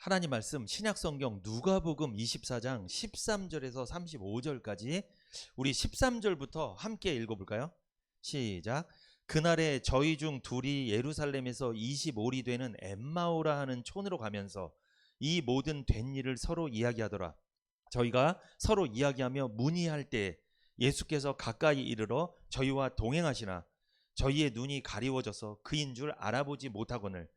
하나님 말씀 신약성경 누가복음 24장 13절에서 35절까지 우리 13절부터 함께 읽어볼까요? 시작. 그날에 저희 중 둘이 예루살렘에서 25리 되는 엠마오라 하는 촌으로 가면서 이 모든 된 일을 서로 이야기하더라. 저희가 서로 이야기하며 문의할 때 예수께서 가까이 이르러 저희와 동행하시나 저희의 눈이 가리워져서 그인 줄 알아보지 못하거늘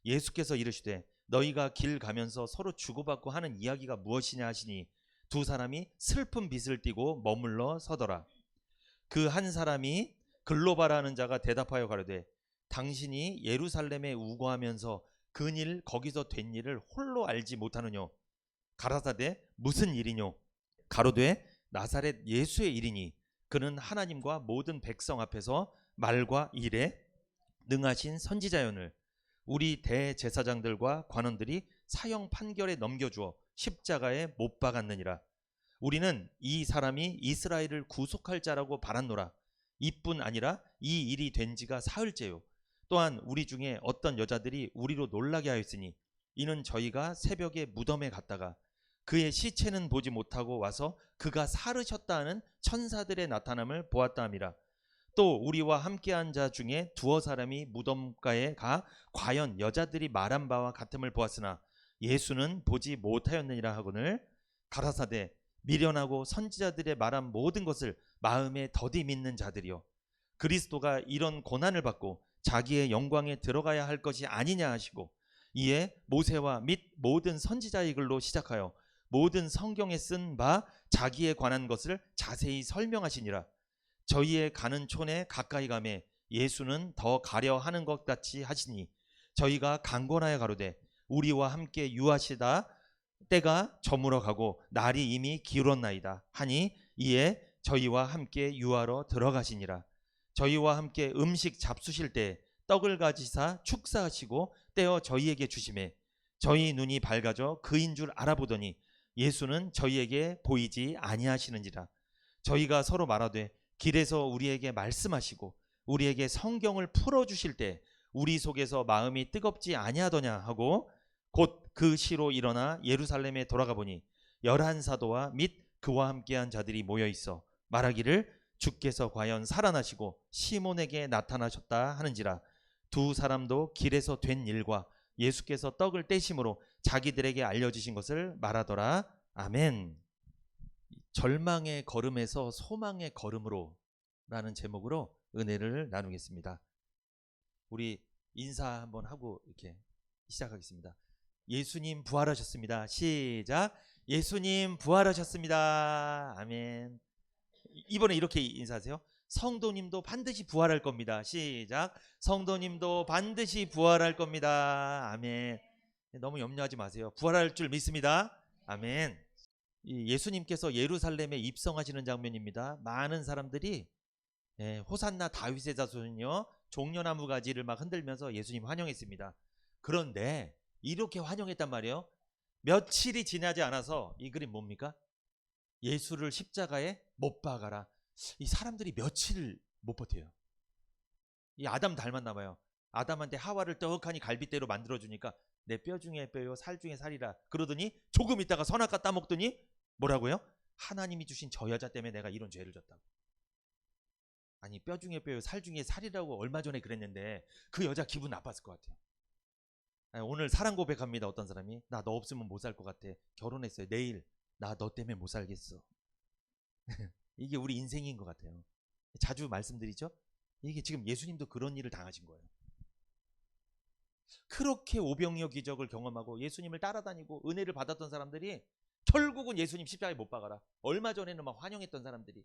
예수께서 이르시되 너희가 길 가면서 서로 주고받고 하는 이야기가 무엇이냐 하시니 두 사람이 슬픈 빛을 띠고 머물러 서더라. 그 한 사람이 글로바라는 자가 대답하여 가로되 당신이 예루살렘에 우거하면서 그일 거기서 된 일을 홀로 알지 못하느뇨. 가라사대 무슨 일이뇨. 가로되 나사렛 예수의 일이니 그는 하나님과 모든 백성 앞에서 말과 일에 능하신 선지자연을 우리 대제사장들과 관원들이 사형 판결에 넘겨주어 십자가에 못 박았느니라. 우리는 이 사람이 이스라엘을 구속할 자라고 바랐노라. 이뿐 아니라 이 일이 된 지가 사흘째요. 또한 우리 중에 어떤 여자들이 우리로 놀라게 하였으니 이는 저희가 새벽에 무덤에 갔다가 그의 시체는 보지 못하고 와서 그가 사르셨다 하는 천사들의 나타남을 보았다 함이라. 또 우리와 함께한 자 중에 두어 사람이 무덤가에 가 과연 여자들이 말한 바와 같음을 보았으나 예수는 보지 못하였느니라 하거늘 가라사대 미련하고 선지자들의 말한 모든 것을 마음에 더디 믿는 자들이여 그리스도가 이런 고난을 받고 자기의 영광에 들어가야 할 것이 아니냐 하시고 이에 모세와 및 모든 선지자의 글로 시작하여 모든 성경에 쓴 바 자기에 관한 것을 자세히 설명하시니라. 저희의 가는 촌에 가까이 가매 예수는 더 가려 하는 것 같이 하시니 저희가 강권하여 가로되 우리와 함께 유하시다 때가 저물어 가고 날이 이미 기울었나이다 하니 이에 저희와 함께 유하러 들어가시니라. 저희와 함께 음식 잡수실 때 떡을 가지사 축사하시고 떼어 저희에게 주시매 저희 눈이 밝아져 그인 줄 알아보더니 예수는 저희에게 보이지 아니하시는지라. 저희가 서로 말하되 길에서 우리에게 말씀하시고 우리에게 성경을 풀어주실 때 우리 속에서 마음이 뜨겁지 아니하더냐 하고 곧 그 시로 일어나 예루살렘에 돌아가 보니 11사도와 및 그와 함께한 자들이 모여있어 말하기를 주께서 과연 살아나시고 시몬에게 나타나셨다 하는지라. 두 사람도 길에서 된 일과 예수께서 떡을 떼심으로 자기들에게 알려주신 것을 말하더라. 아멘. 절망의 걸음에서 소망의 걸음으로 라는 제목으로 은혜를 나누겠습니다. 우리 인사 한번 하고 이렇게 시작하겠습니다. 예수님 부활하셨습니다. 시작. 예수님 부활하셨습니다. 아멘. 이번에 이렇게 인사하세요. 성도님도 반드시 부활할 겁니다. 시작. 성도님도 반드시 부활할 겁니다. 아멘. 너무 염려하지 마세요. 부활할 줄 믿습니다. 아멘. 예수님께서 예루살렘에 입성하시는 장면입니다. 많은 사람들이 호산나 다윗의 자손이요 종려나무 가지를 막 흔들면서 예수님 환영했습니다. 그런데 이렇게 환영했단 말이에요. 며칠이 지나지 않아서 이 그림 뭡니까? 예수를 십자가에 못 박아라. 이 사람들이 며칠 못 버텨요. 이 아담 닮았나 봐요. 아담한테 하와를 떡하니 갈빗대로 만들어주니까 내 뼈 중에 뼈요 살 중에 살이라 그러더니 조금 있다가 선악과 따먹더니 뭐라고요? 하나님이 주신 저 여자 때문에 내가 이런 죄를 졌다고. 아니 뼈 중에 뼈요 살 중에 살이라고 얼마 전에 그랬는데 그 여자 기분 나빴을 것 같아요. 아니, 오늘 사랑 고백합니다. 어떤 사람이 나 너 없으면 못 살 것 같아. 결혼했어요. 내일 나 너 때문에 못 살겠어. 이게 우리 인생인 것 같아요. 자주 말씀드리죠. 이게 지금 예수님도 그런 일을 당하신 거예요. 그렇게 오병이어 기적을 경험하고 예수님을 따라다니고 은혜를 받았던 사람들이 결국은 예수님 십자가에 못 박아라. 얼마 전에는 막 환영했던 사람들이.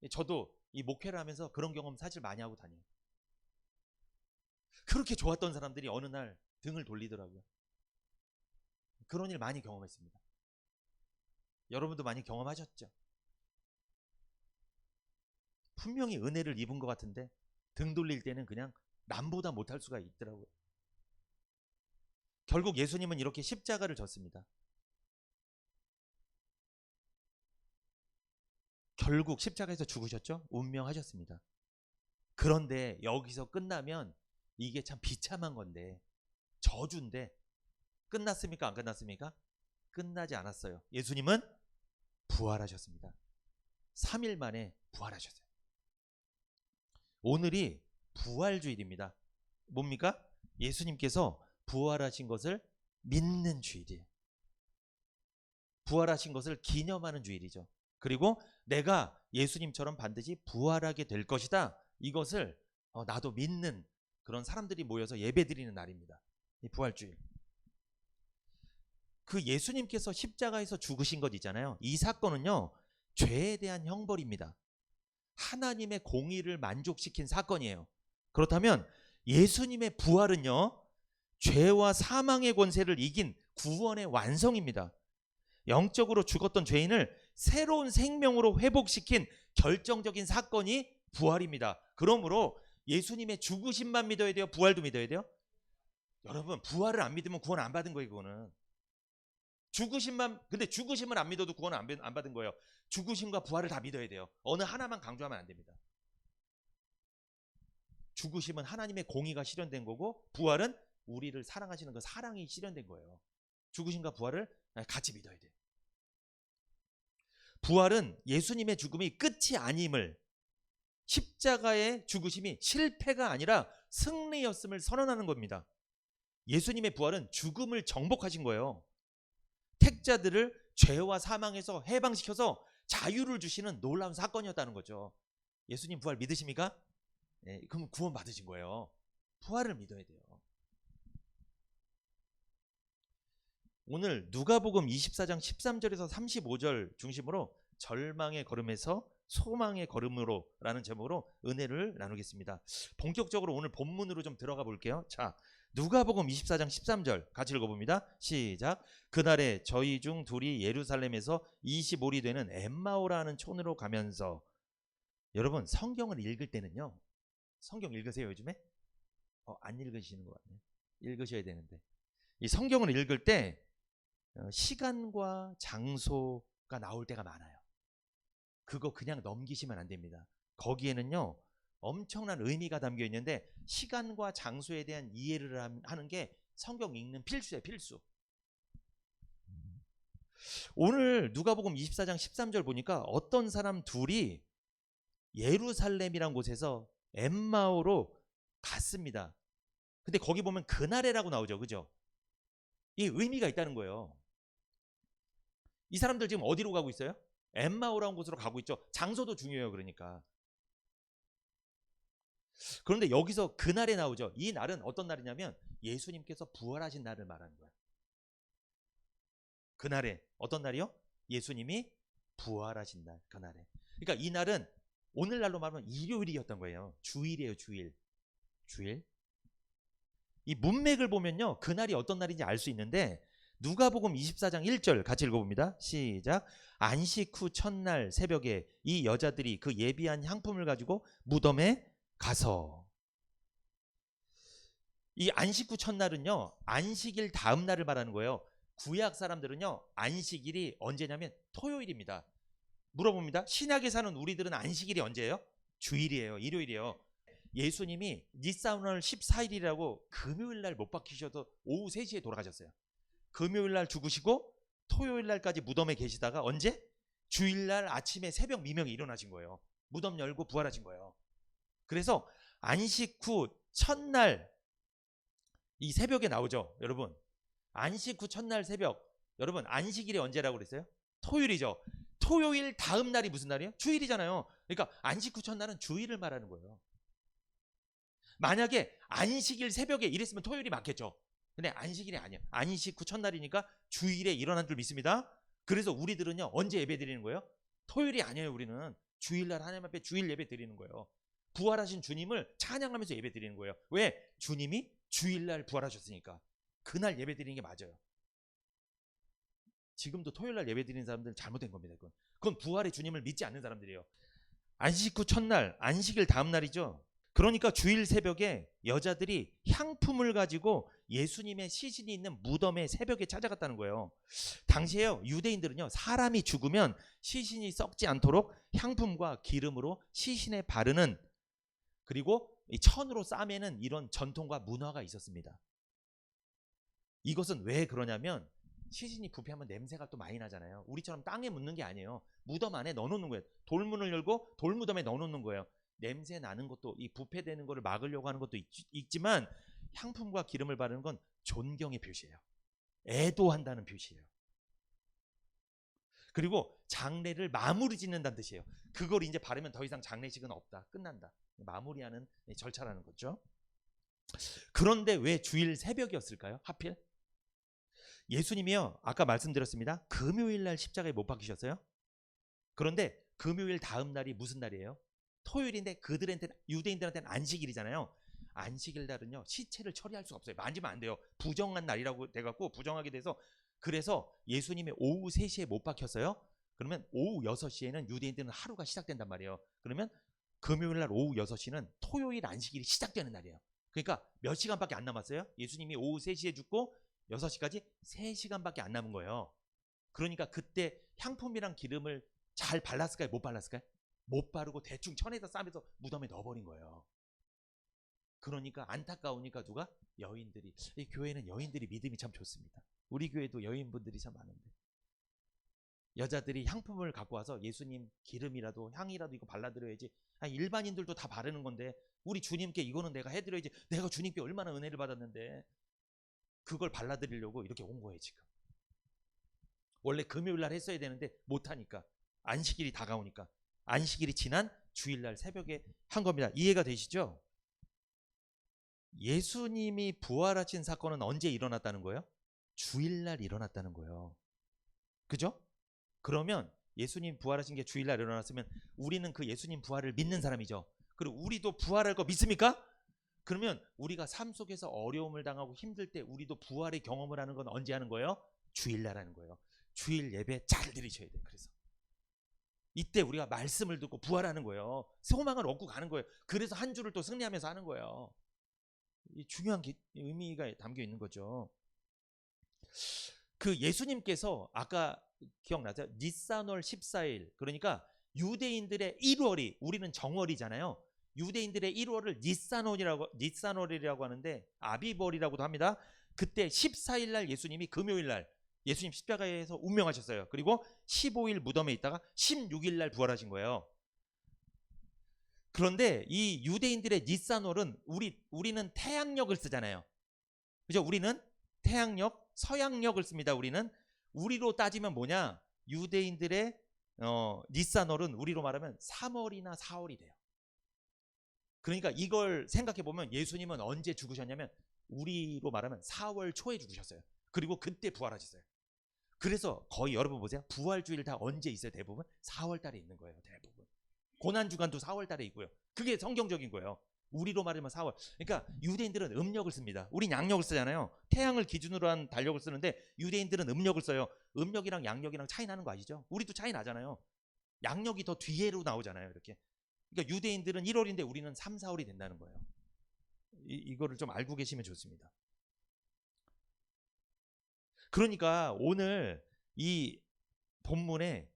저도 이 목회를 하면서 그런 경험 사실 많이 하고 다녀요. 그렇게 좋았던 사람들이 어느 날 등을 돌리더라고요. 그런 일 많이 경험했습니다. 여러분도 많이 경험하셨죠? 분명히 은혜를 입은 것 같은데 등 돌릴 때는 그냥 남보다 못할 수가 있더라고요. 결국 예수님은 이렇게 십자가를 졌습니다. 결국 십자가에서 죽으셨죠? 운명하셨습니다. 그런데 여기서 끝나면 이게 참 비참한 건데 저주인데 끝났습니까? 안 끝났습니까? 끝나지 않았어요. 예수님은 부활하셨습니다. 3일 만에 부활하셨어요. 오늘이 부활주일입니다. 뭡니까? 예수님께서 부활하신 것을 믿는 주일이에요. 부활하신 것을 기념하는 주일이죠. 그리고 내가 예수님처럼 반드시 부활하게 될 것이다. 이것을 나도 믿는 그런 사람들이 모여서 예배드리는 날입니다. 이 부활주일. 그 예수님께서 십자가에서 죽으신 것 있잖아요. 이 사건은요, 죄에 대한 형벌입니다. 하나님의 공의를 만족시킨 사건이에요. 그렇다면 예수님의 부활은요, 죄와 사망의 권세를 이긴 구원의 완성입니다. 영적으로 죽었던 죄인을 새로운 생명으로 회복시킨 결정적인 사건이 부활입니다. 그러므로 예수님의 죽으심만 믿어야 돼요? 부활도 믿어야 돼요? 여러분, 부활을 안 믿으면 구원 안 받은 거예요. 그거는 근데 죽으심을 안 믿어도 구원을 안 받은 거예요. 죽으심과 부활을 다 믿어야 돼요. 어느 하나만 강조하면 안 됩니다. 죽으심은 하나님의 공의가 실현된 거고, 부활은 우리를 사랑하시는 그 사랑이 실현된 거예요. 죽으심과 부활을 같이 믿어야 돼요. 부활은 예수님의 죽음이 끝이 아님을, 십자가의 죽으심이 실패가 아니라 승리였음을 선언하는 겁니다. 예수님의 부활은 죽음을 정복하신 거예요. 택자들을 죄와 사망에서 해방시켜서 자유를 주시는 놀라운 사건이었다는 거죠. 예수님 부활 믿으십니까? 네, 그럼 구원 받으신 거예요. 부활을 믿어야 돼요. 오늘 누가복음 24장 13절에서 35절 중심으로 절망의 걸음에서 소망의 걸음으로 라는 제목으로 은혜를 나누겠습니다. 본격적으로 오늘 본문으로 좀 들어가 볼게요. 자, 누가복음 24장 13절 같이 읽어봅니다. 시작. 그날에 저희 중 둘이 예루살렘에서 25리 되는 엠마오라는 촌으로 가면서, 여러분 성경을 읽을 때는요, 성경 읽으세요 요즘에? 안 읽으시는 것 같네요. 읽으셔야 되는데, 이 성경을 읽을 때 시간과 장소가 나올 때가 많아요. 그거 그냥 넘기시면 안 됩니다. 거기에는요 엄청난 의미가 담겨 있는데, 시간과 장소에 대한 이해를 하는 게 성경 읽는 필수예요. 필수. 오늘 누가복음 24장 13절 보니까 어떤 사람 둘이 예루살렘이란 곳에서 엠마오로 갔습니다. 근데 거기 보면 그날에라고 나오죠. 그죠? 이 의미가 있다는 거예요. 이 사람들 지금 어디로 가고 있어요? 엠마오라는 곳으로 가고 있죠. 장소도 중요해요. 그러니까. 그런데 여기서 그날에 나오죠. 이 날은 어떤 날이냐면 예수님께서 부활하신 날을 말하는 거예요. 그날에 어떤 날이요? 예수님이 부활하신 날, 그날에. 그러니까 이 날은 오늘날로 말하면 일요일이었던 거예요. 주일이에요. 주일. 이 문맥을 보면요, 그날이 어떤 날인지 알 수 있는데, 누가복음 24장 1절 같이 읽어봅니다. 시작. 안식 후 첫날 새벽에 이 여자들이 그 예비한 향품을 가지고 무덤에 가서. 이 안식 후 첫날은요, 안식일 다음 날을 말하는 거예요. 구약 사람들은요, 안식일이 언제냐면 토요일입니다. 물어봅니다. 신약에 사는 우리들은 안식일이 언제예요? 주일이에요. 일요일이에요. 예수님이 니산월 14일이라고 금요일 날 못 박히셔도 오후 3시에 돌아가셨어요. 금요일 날 죽으시고 토요일 날까지 무덤에 계시다가 언제? 주일 날 아침에 새벽 미명에 일어나신 거예요. 무덤 열고 부활하신 거예요. 그래서 안식 후 첫날 이 새벽에 나오죠. 여러분, 안식 후 첫날 새벽, 여러분 안식일이 언제라고 그랬어요? 토요일이죠. 토요일 다음 날이 무슨 날이에요? 주일이잖아요. 그러니까 안식 후 첫날은 주일을 말하는 거예요. 만약에 안식일 새벽에 이랬으면 토요일이 맞겠죠. 근데 안식일이 아니에요. 안식 후 첫날이니까 주일에 일어난 줄 믿습니다. 그래서 우리들은요, 언제 예배 드리는 거예요? 토요일이 아니에요. 우리는 주일날 하나님 앞에 주일 예배 드리는 거예요. 부활하신 주님을 찬양하면서 예배 드리는 거예요. 왜? 주님이 주일날 부활하셨으니까. 그날 예배 드리는 게 맞아요. 지금도 토요일날 예배 드리는 사람들은 잘못된 겁니다. 그건 부활의 주님을 믿지 않는 사람들이에요. 안식 후 첫날, 안식일 다음 날이죠. 그러니까 주일 새벽에 여자들이 향품을 가지고 예수님의 시신이 있는 무덤에 새벽에 찾아갔다는 거예요. 당시에요, 유대인들은요, 사람이 죽으면 시신이 썩지 않도록 향품과 기름으로 시신에 바르는, 그리고 이 천으로 싸매는 이런 전통과 문화가 있었습니다. 이것은 왜 그러냐면 시신이 부패하면 냄새가 또 많이 나잖아요. 우리처럼 땅에 묻는 게 아니에요. 무덤 안에 넣어놓는 거예요. 돌문을 열고 돌무덤에 넣어놓는 거예요. 냄새 나는 것도, 이 부패되는 거를 막으려고 하는 것도 있지만 향품과 기름을 바르는 건 존경의 표시예요. 애도한다는 표시예요. 그리고 장례를 마무리 짓는다는 뜻이에요. 그걸 이제 바르면 더 이상 장례식은 없다. 끝난다. 마무리하는 절차라는 거죠. 그런데 왜 주일 새벽이었을까요? 하필? 예수님이요, 아까 말씀드렸습니다. 금요일 날 십자가에 못 박히셨어요. 그런데 금요일 다음 날이 무슨 날이에요? 토요일인데 그들한테는, 유대인들한테는 안식일이잖아요. 안식일 날은요 시체를 처리할 수가 없어요. 만지면 안 돼요. 부정한 날이라고 돼갖고 부정하게 돼서, 그래서 예수님이 오후 3시에 못 박혔어요. 그러면 오후 6시에는 유대인들은 하루가 시작된단 말이에요. 그러면 금요일 날 오후 6시는 토요일 안식일이 시작되는 날이에요. 그러니까 몇 시간밖에 안 남았어요. 예수님이 오후 3시에 죽고 6시까지 3시간밖에 안 남은 거예요. 그러니까 그때 향품이랑 기름을 잘 발랐을까요? 못 발랐을까요? 못 바르고 대충 천에다 싸면서 무덤에 넣어버린 거예요. 그러니까 안타까우니까 누가? 여인들이. 이 교회는 여인들이 믿음이 참 좋습니다. 우리 교회도 여인분들이 참 많은데, 여자들이 향품을 갖고 와서 예수님 기름이라도 향이라도 이거 발라드려야지. 일반인들도 다 바르는 건데 우리 주님께 이거는 내가 해드려야지. 내가 주님께 얼마나 은혜를 받았는데 그걸 발라드리려고 이렇게 온 거예요 지금. 원래 금요일날 했어야 되는데 못하니까, 안식일이 다가오니까, 안식일이 지난 주일날 새벽에 한 겁니다. 이해가 되시죠? 예수님이 부활하신 사건은 언제 일어났다는 거예요? 주일날 일어났다는 거예요. 그죠? 그러면 예수님 부활하신 게 주일날 일어났으면 우리는 그 예수님 부활을 믿는 사람이죠. 그리고 우리도 부활할 거 믿습니까? 그러면 우리가 삶 속에서 어려움을 당하고 힘들 때 우리도 부활의 경험을 하는 건 언제 하는 거예요? 주일날 하는 거예요. 주일 예배 잘 드리셔야 돼요. 그래서 이때 우리가 말씀을 듣고 부활하는 거예요. 소망을 얻고 가는 거예요. 그래서 한 주를 또 승리하면서 하는 거예요. 이 중요한 의미가 담겨 있는 거죠. 그 예수님께서 아까 기억나죠? 니산월 14일, 그러니까 유대인들의 1월이, 우리는 정월이잖아요. 유대인들의 1월을 니산월이라고 하는데 아비벌이라고도 합니다. 그때 14일 날 예수님이, 금요일 날 예수님 십자가에서 운명하셨어요. 그리고 15일 무덤에 있다가 16일 날 부활하신 거예요. 그런데 이 유대인들의 니산월은 우리는 태양력을 쓰잖아요. 그죠? 우리는 태양력, 서양력을 씁니다. 우리로 따지면 뭐냐? 유대인들의 니산월은 우리로 말하면 3월이나 4월이 돼요. 그러니까 이걸 생각해 보면 예수님은 언제 죽으셨냐면 우리로 말하면 4월 초에 죽으셨어요. 그리고 그때 부활하셨어요. 그래서 거의 여러분 보세요. 부활주일 다 언제 있어요? 대부분 4월 달에 있는 거예요. 대부분. 고난주간도 4월 달에 있고요. 그게 성경적인 거예요. 우리로 말하면 4월. 그러니까 유대인들은 음력을 씁니다. 우린 양력을 쓰잖아요. 태양을 기준으로 한 달력을 쓰는데 유대인들은 음력을 써요. 음력이랑 양력이랑 차이 나는 거 아시죠? 우리도 차이 나잖아요. 양력이 더 뒤에로 나오잖아요. 이렇게. 그러니까 유대인들은 1월인데 우리는 3, 4월이 된다는 거예요. 이거를 좀 알고 계시면 좋습니다. 그러니까 오늘 이 본문에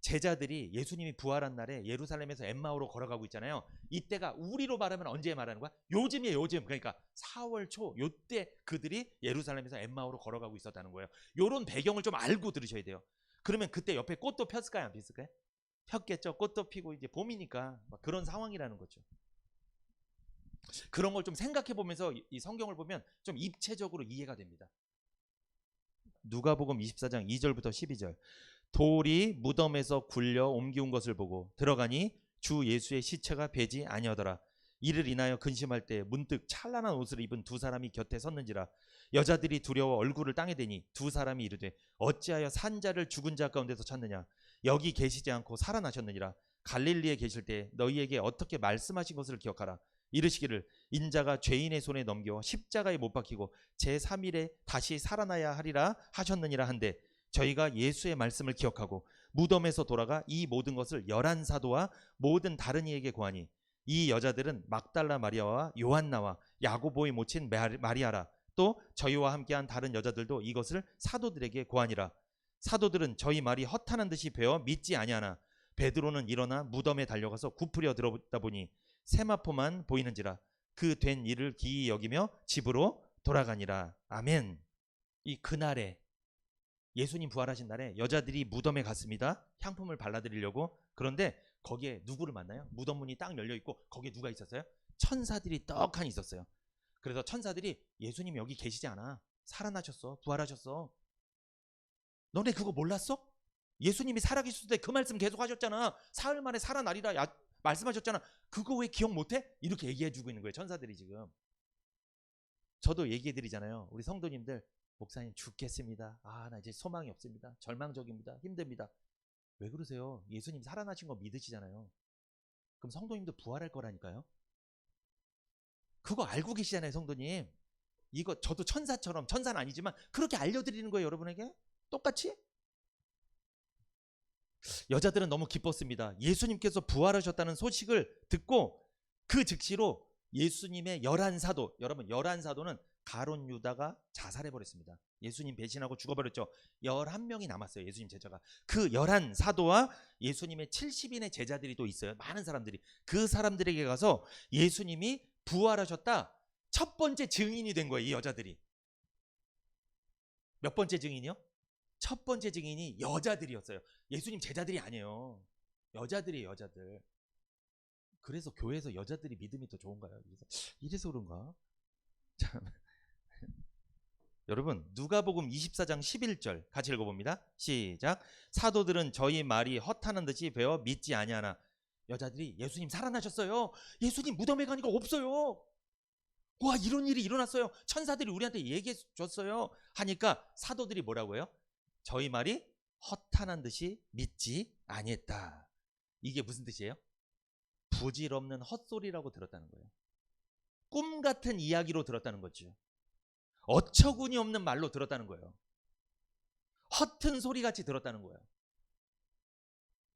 제자들이 예수님이 부활한 날에 예루살렘에서 엠마오로 걸어가고 있잖아요. 이때가 우리로 말하면 언제 말하는 거야? 요즘이에요, 요즘. 그러니까 4월 초, 요때 그들이 예루살렘에서 엠마오로 걸어가고 있었다는 거예요. 요런 배경을 좀 알고 들으셔야 돼요. 그러면 그때 옆에 꽃도 폈을까요? 안 폈을까요? 폈겠죠. 꽃도 피고 이제 봄이니까 막 그런 상황이라는 거죠. 그런 걸 좀 생각해 보면서 이 성경을 보면 좀 입체적으로 이해가 됩니다. 누가복음 24장 2절부터 12절. 돌이 무덤에서 굴려 옮기운 것을 보고 들어가니 주 예수의 시체가 배지 아니하더라. 이를 인하여 근심할 때 문득 찬란한 옷을 입은 두 사람이 곁에 섰는지라. 여자들이 두려워 얼굴을 땅에 대니 두 사람이 이르되 어찌하여 산 자를 죽은 자 가운데서 찾느냐. 여기 계시지 않고 살아나셨느니라. 갈릴리에 계실 때 너희에게 어떻게 말씀하신 것을 기억하라. 이르시기를 인자가 죄인의 손에 넘겨 십자가에 못 박히고 제3일에 다시 살아나야 하리라 하셨느니라 한데 저희가 예수의 말씀을 기억하고 무덤에서 돌아가 이 모든 것을 11사도와 모든 다른 이에게 고하니 이 여자들은 막달라 마리아와 요한나와 야고보의 모친 마리아라. 또 저희와 함께한 다른 여자들도 이것을 사도들에게 고하니라. 사도들은 저희 말이 허탄한 듯이 배워 믿지 아니하나 베드로는 일어나 무덤에 달려가서 굽으려 들어다 보니 세마포만 보이는지라. 그 된 일을 기이 여기며 집으로 돌아가니라. 아멘. 이 그날에 예수님 부활하신 날에 여자들이 무덤에 갔습니다. 향품을 발라드리려고. 그런데 거기에 누구를 만나요? 무덤 문이 딱 열려 있고 거기에 누가 있었어요? 천사들이 떡하니 있었어요. 그래서 천사들이 예수님 여기 계시지 않아. 살아나셨어. 부활하셨어. 너네 그거 몰랐어? 예수님이 살아계셨을 때 그 말씀 계속 하셨잖아. 사흘 만에 살아나리라 말씀하셨잖아. 그거 왜 기억 못해? 이렇게 얘기해주고 있는 거예요. 천사들이 지금. 저도 얘기해드리잖아요. 우리 성도님들, 목사님 죽겠습니다. 나 이제 소망이 없습니다. 절망적입니다. 힘듭니다. 왜 그러세요? 예수님 살아나신 거 믿으시잖아요. 그럼 성도님도 부활할 거라니까요. 그거 알고 계시잖아요, 성도님. 이거 저도 천사처럼, 천사는 아니지만 그렇게 알려드리는 거예요, 여러분에게. 똑같이. 여자들은 너무 기뻤습니다. 예수님께서 부활하셨다는 소식을 듣고 그 즉시로 예수님의 11사도, 여러분 11사도는 가룟 유다가 자살해버렸습니다. 예수님 배신하고 죽어버렸죠. 11명이 남았어요. 예수님 제자가. 그 11사도와 예수님의 70인의 제자들이 또 있어요. 많은 사람들이. 그 사람들에게 가서 예수님이 부활하셨다 첫 번째 증인이 된 거예요. 이 여자들이. 몇 번째 증인이요? 첫 번째 증인이 여자들이었어요. 예수님 제자들이 아니에요. 여자들이에요. 여자들. 그래서 교회에서 여자들이 믿음이 더 좋은가요? 이래서 그런가? 참. 여러분 누가복음 24장 11절 같이 읽어봅니다. 시작. 사도들은 저희 말이 헛하는 듯이 배워 믿지 아니하나. 여자들이 예수님 살아나셨어요. 예수님 무덤에 가니까 없어요. 와, 이런 일이 일어났어요. 천사들이 우리한테 얘기해 줬어요. 하니까 사도들이 뭐라고 해요? 저희 말이 허탄한 듯이 믿지 아니했다. 이게 무슨 뜻이에요? 부질없는 헛소리라고 들었다는 거예요. 꿈 같은 이야기로 들었다는 거죠. 어처구니 없는 말로 들었다는 거예요. 허튼 소리같이 들었다는 거예요.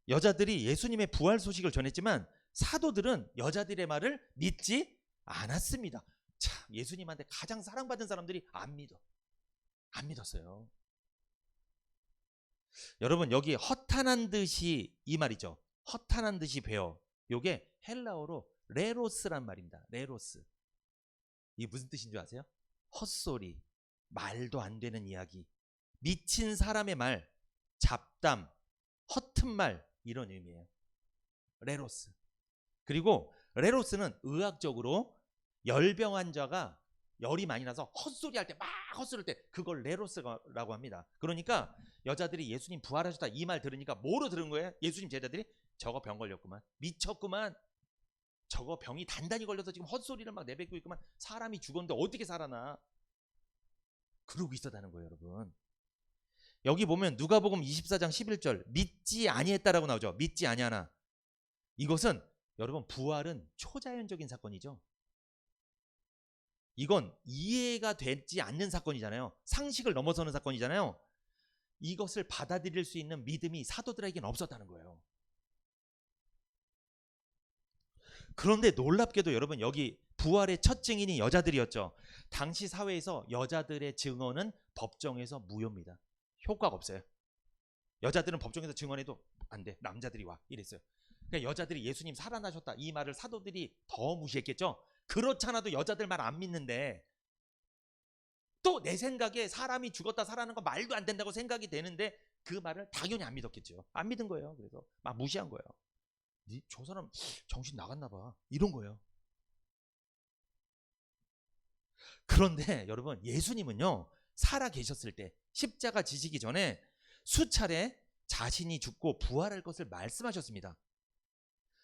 여자들이 예수님의 부활 소식을 전했지만 사도들은 여자들의 말을 믿지 않았습니다. 참, 예수님한테 가장 사랑받은 사람들이 안 믿었어요. 여러분 여기 허탄한 듯이 이 말이죠. 허탄한 듯이 배어. 요게 헬라어로 레로스란 말입니다. 레로스. 이게 무슨 뜻인 줄 아세요? 헛소리, 말도 안 되는 이야기, 미친 사람의 말, 잡담, 허튼 말, 이런 의미예요. 레로스. 그리고 레로스는 의학적으로 열병 환자가 열이 많이 나서 헛소리 할 때 막 헛소리할 때 그걸 레로스라고 합니다. 그러니까 여자들이 예수님 부활하셨다 이 말 들으니까 뭐로 들은 거예요? 예수님 제자들이 저거 병 걸렸구만. 미쳤구만. 저거 병이 단단히 걸려서 지금 헛소리를 막 내뱉고 있구만. 사람이 죽었는데 어떻게 살아나. 그러고 있었다는 거예요, 여러분. 여기 보면 누가복음 24장 11절 믿지 아니했다라고 나오죠. 믿지 아니하나. 이것은 여러분 부활은 초자연적인 사건이죠. 이건 이해가 되지 않는 사건이잖아요. 상식을 넘어서는 사건이잖아요. 이것을 받아들일 수 있는 믿음이 사도들에게는 없었다는 거예요. 그런데 놀랍게도 여러분 여기 부활의 첫 증인이 여자들이었죠. 당시 사회에서 여자들의 증언은 법정에서 무효입니다. 효과가 없어요. 여자들은 법정에서 증언해도 안 돼. 남자들이 와. 이랬어요. 그러니까 여자들이 예수님 살아나셨다 이 말을 사도들이 더 무시했겠죠. 그렇잖아도 여자들 말 안 믿는데 또 내 생각에 사람이 죽었다 살아나는 거 말도 안 된다고 생각이 되는데 그 말을 당연히 안 믿었겠죠. 안 믿은 거예요. 그래서 막 무시한 거예요. 저 사람 정신 나갔나 봐. 이런 거예요. 그런데 여러분 예수님은요 살아 계셨을 때 십자가 지시기 전에 수차례 자신이 죽고 부활할 것을 말씀하셨습니다.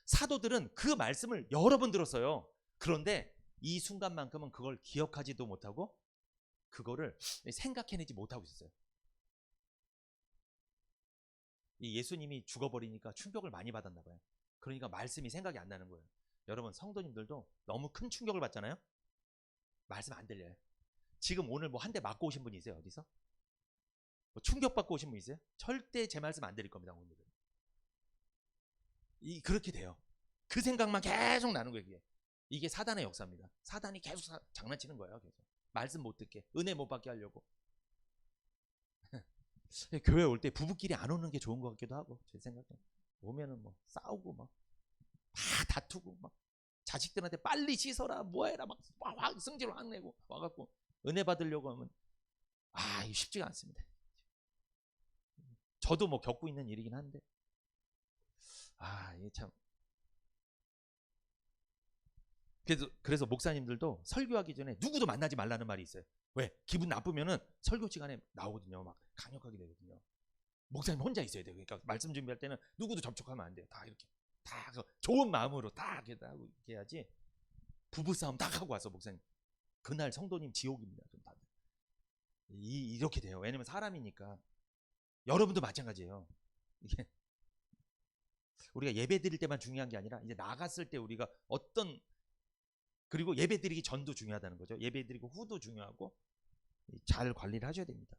사도들은 그 말씀을 여러 번 들었어요. 그런데 이 순간만큼은 그걸 기억하지도 못하고 그거를 생각해내지 못하고 있었어요. 이 예수님이 죽어버리니까 충격을 많이 받았나 봐요. 그러니까 말씀이 생각이 안 나는 거예요. 여러분 성도님들도 너무 큰 충격을 받잖아요. 말씀 안 들려요. 지금 오늘 뭐 한 대 맞고 오신 분이 있어요? 어디서? 뭐 충격받고 오신 분 있어요? 절대 제 말씀 안 드릴 겁니다. 오늘은. 그렇게 돼요. 그 생각만 계속 나는 거예요. 이게 사단의 역사입니다. 사단이 계속 장난치는 거예요. 계속. 말씀 못 듣게, 은혜 못 받게 하려고. 교회 올 때 부부끼리 안 오는 게 좋은 것 같기도 하고 제 생각에. 오면은 뭐 싸우고 막 다투고 막 자식들한테 빨리 씻어라 뭐해라 막 승질 확 내고 와갖고 은혜 받으려고 하면 이거 쉽지가 않습니다. 저도 뭐 겪고 있는 일이긴 한데, 이게 참. 그래서 목사님들도 설교하기 전에 누구도 만나지 말라는 말이 있어요. 왜? 기분 나쁘면은 설교 시간에 나오거든요. 막 강력하게 되거든요. 목사님 혼자 있어야 돼요. 그러니까 말씀 준비할 때는 누구도 접촉하면 안 돼요. 다 이렇게 다 좋은 마음으로 다 이렇게 하고 이렇게 해야지. 부부 싸움 딱 하고 와서 목사님 그날 성도님 지옥입니다. 좀 다들 이렇게 돼요. 왜냐면 사람이니까. 여러분도 마찬가지예요. 이게 우리가 예배 드릴 때만 중요한 게 아니라 이제 나갔을 때 우리가 그리고 예배 드리기 전도 중요하다는 거죠. 예배 드리고 후도 중요하고 잘 관리를 하셔야 됩니다.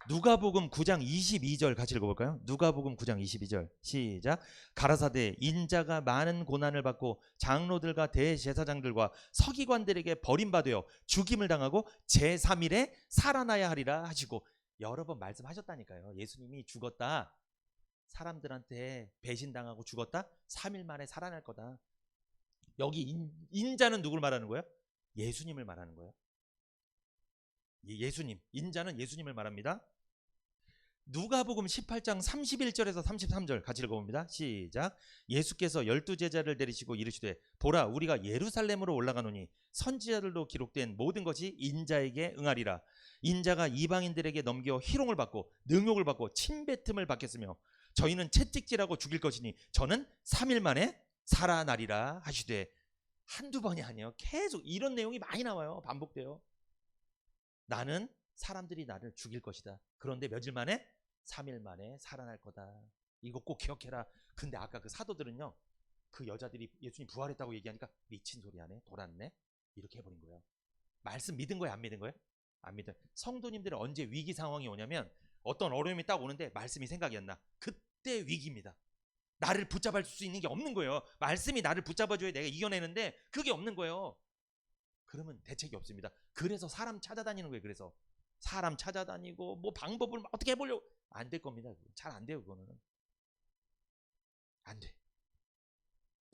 누가복음 9장 22절 같이 읽어볼까요? 누가복음 9장 22절 시작. 가라사대 인자가 많은 고난을 받고 장로들과 대제사장들과 서기관들에게 버림받아 죽임을 당하고 제3일에 살아나야 하리라 하시고, 여러 번 말씀하셨다니까요. 예수님이 죽었다, 사람들한테 배신당하고 죽었다, 3일 만에 살아날 거다. 여기 인자는 누굴 말하는 거예요? 예수님을 말하는 거예요. 예수님, 인자는 예수님을 말합니다. 누가복음 18장 31절에서 33절 같이 읽어봅니다. 시작. 예수께서 12제자를 데리시고 이르시되 보라 우리가 예루살렘으로 올라가노니 선지자들로 기록된 모든 것이 인자에게 응하리라. 인자가 이방인들에게 넘겨 희롱을 받고 능욕을 받고 침뱉음을 받겠으며 저희는 채찍질하고 죽일 것이니 저는 3일 만에 살아나리라 하시되, 한두 번이 아니에요. 계속 이런 내용이 많이 나와요. 반복돼요. 나는 사람들이 나를 죽일 것이다. 그런데 며칠 만에? 3일 만에 살아날 거다. 이거 꼭 기억해라. 근데 아까 그 사도들은요, 그 여자들이 예수님 부활했다고 얘기하니까 미친 소리 하네, 돌았네, 이렇게 해버린 거예요. 말씀 믿은 거예요, 안 믿은 거예요? 안 믿어요. 성도님들은 언제 위기 상황이 오냐면 어떤 어려움이 딱 오는데 말씀이 생각이 안 나. 그때 위기입니다. 나를 붙잡을 수 있는 게 없는 거예요. 말씀이 나를 붙잡아줘야 내가 이겨내는데 그게 없는 거예요. 그러면 대책이 없습니다. 그래서 사람 찾아다니는 거예요. 그래서 사람 찾아다니고 뭐 방법을 어떻게 해보려고, 안 될 겁니다. 잘 안 돼요. 그거는 안 돼.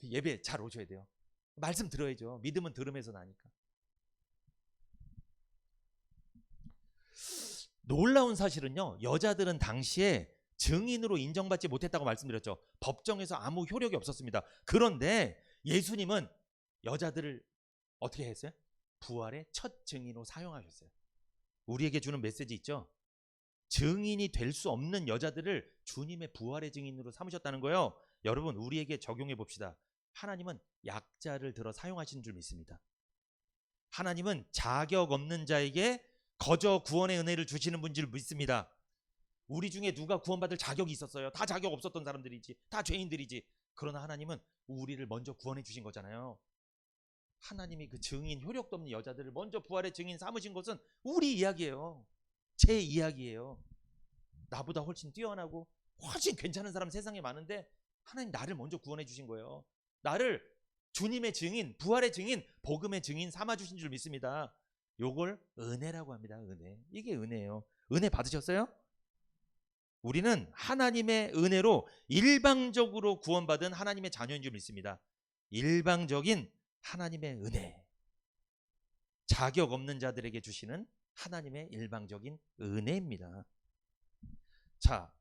예배 잘 오셔야 돼요. 말씀 들어야죠. 믿음은 들음에서 나니까. 놀라운 사실은요, 여자들은 당시에 증인으로 인정받지 못했다고 말씀드렸죠. 법정에서 아무 효력이 없었습니다. 그런데 예수님은 여자들을 어떻게 했어요? 부활의 첫 증인으로 사용하셨어요. 우리에게 주는 메시지 있죠? 증인이 될 수 없는 여자들을 주님의 부활의 증인으로 삼으셨다는 거예요. 여러분, 우리에게 적용해 봅시다. 하나님은 약자를 들어 사용하시는 줄 믿습니다. 하나님은 자격 없는 자에게 거저 구원의 은혜를 주시는 분인 줄 믿습니다. 우리 중에 누가 구원받을 자격이 있었어요? 다 자격 없었던 사람들이지, 다 죄인들이지. 그러나 하나님은 우리를 먼저 구원해 주신 거잖아요. 하나님이 그 증인, 효력도 없는 여자들을 먼저 부활의 증인 삼으신 것은 우리 이야기예요. 제 이야기예요. 나보다 훨씬 뛰어나고 훨씬 괜찮은 사람 세상에 많은데 하나님 나를 먼저 구원해 주신 거예요. 나를 주님의 증인, 부활의 증인, 복음의 증인 삼아주신 줄 믿습니다. 요걸 은혜라고 합니다. 은혜. 이게 은혜예요. 은혜 받으셨어요? 우리는 하나님의 은혜로 일방적으로 구원받은 하나님의 자녀인 줄 믿습니다. 일방적인 하나님의 은혜. 자격 없는 자들에게 주시는 하나님의 일방적인 은혜입니다. 자,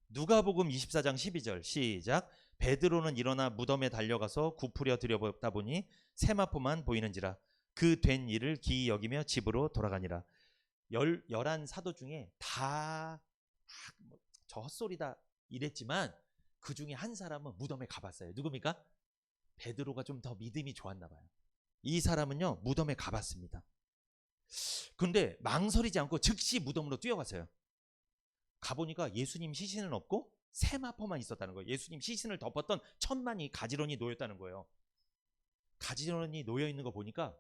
누가복음 24장 12절 시작. 베드로는 일어나 무덤에 달려가서 굽으려 들여다보다 보니 세마포만 보이는지라 그 된 일을 기이 여기며 집으로 돌아가니라. 11 사도 중에 다 저 헛소리다 이랬지만 그 중에 한 사람은 무덤에 가봤어요. 누굽니까? 베드로가 좀 더 믿음이 좋았나 봐요. 이 사람은요, 무덤에 가봤습니다. 근데 망설이지 않고 즉시 무덤으로 뛰어갔어요. 가보니까 예수님 시신은 없고 세마포만 있었다는 거예요. 예수님 시신을 덮었던 천만이 가지런히 놓였다는 거예요. 가지런히 놓여있는 거 보니까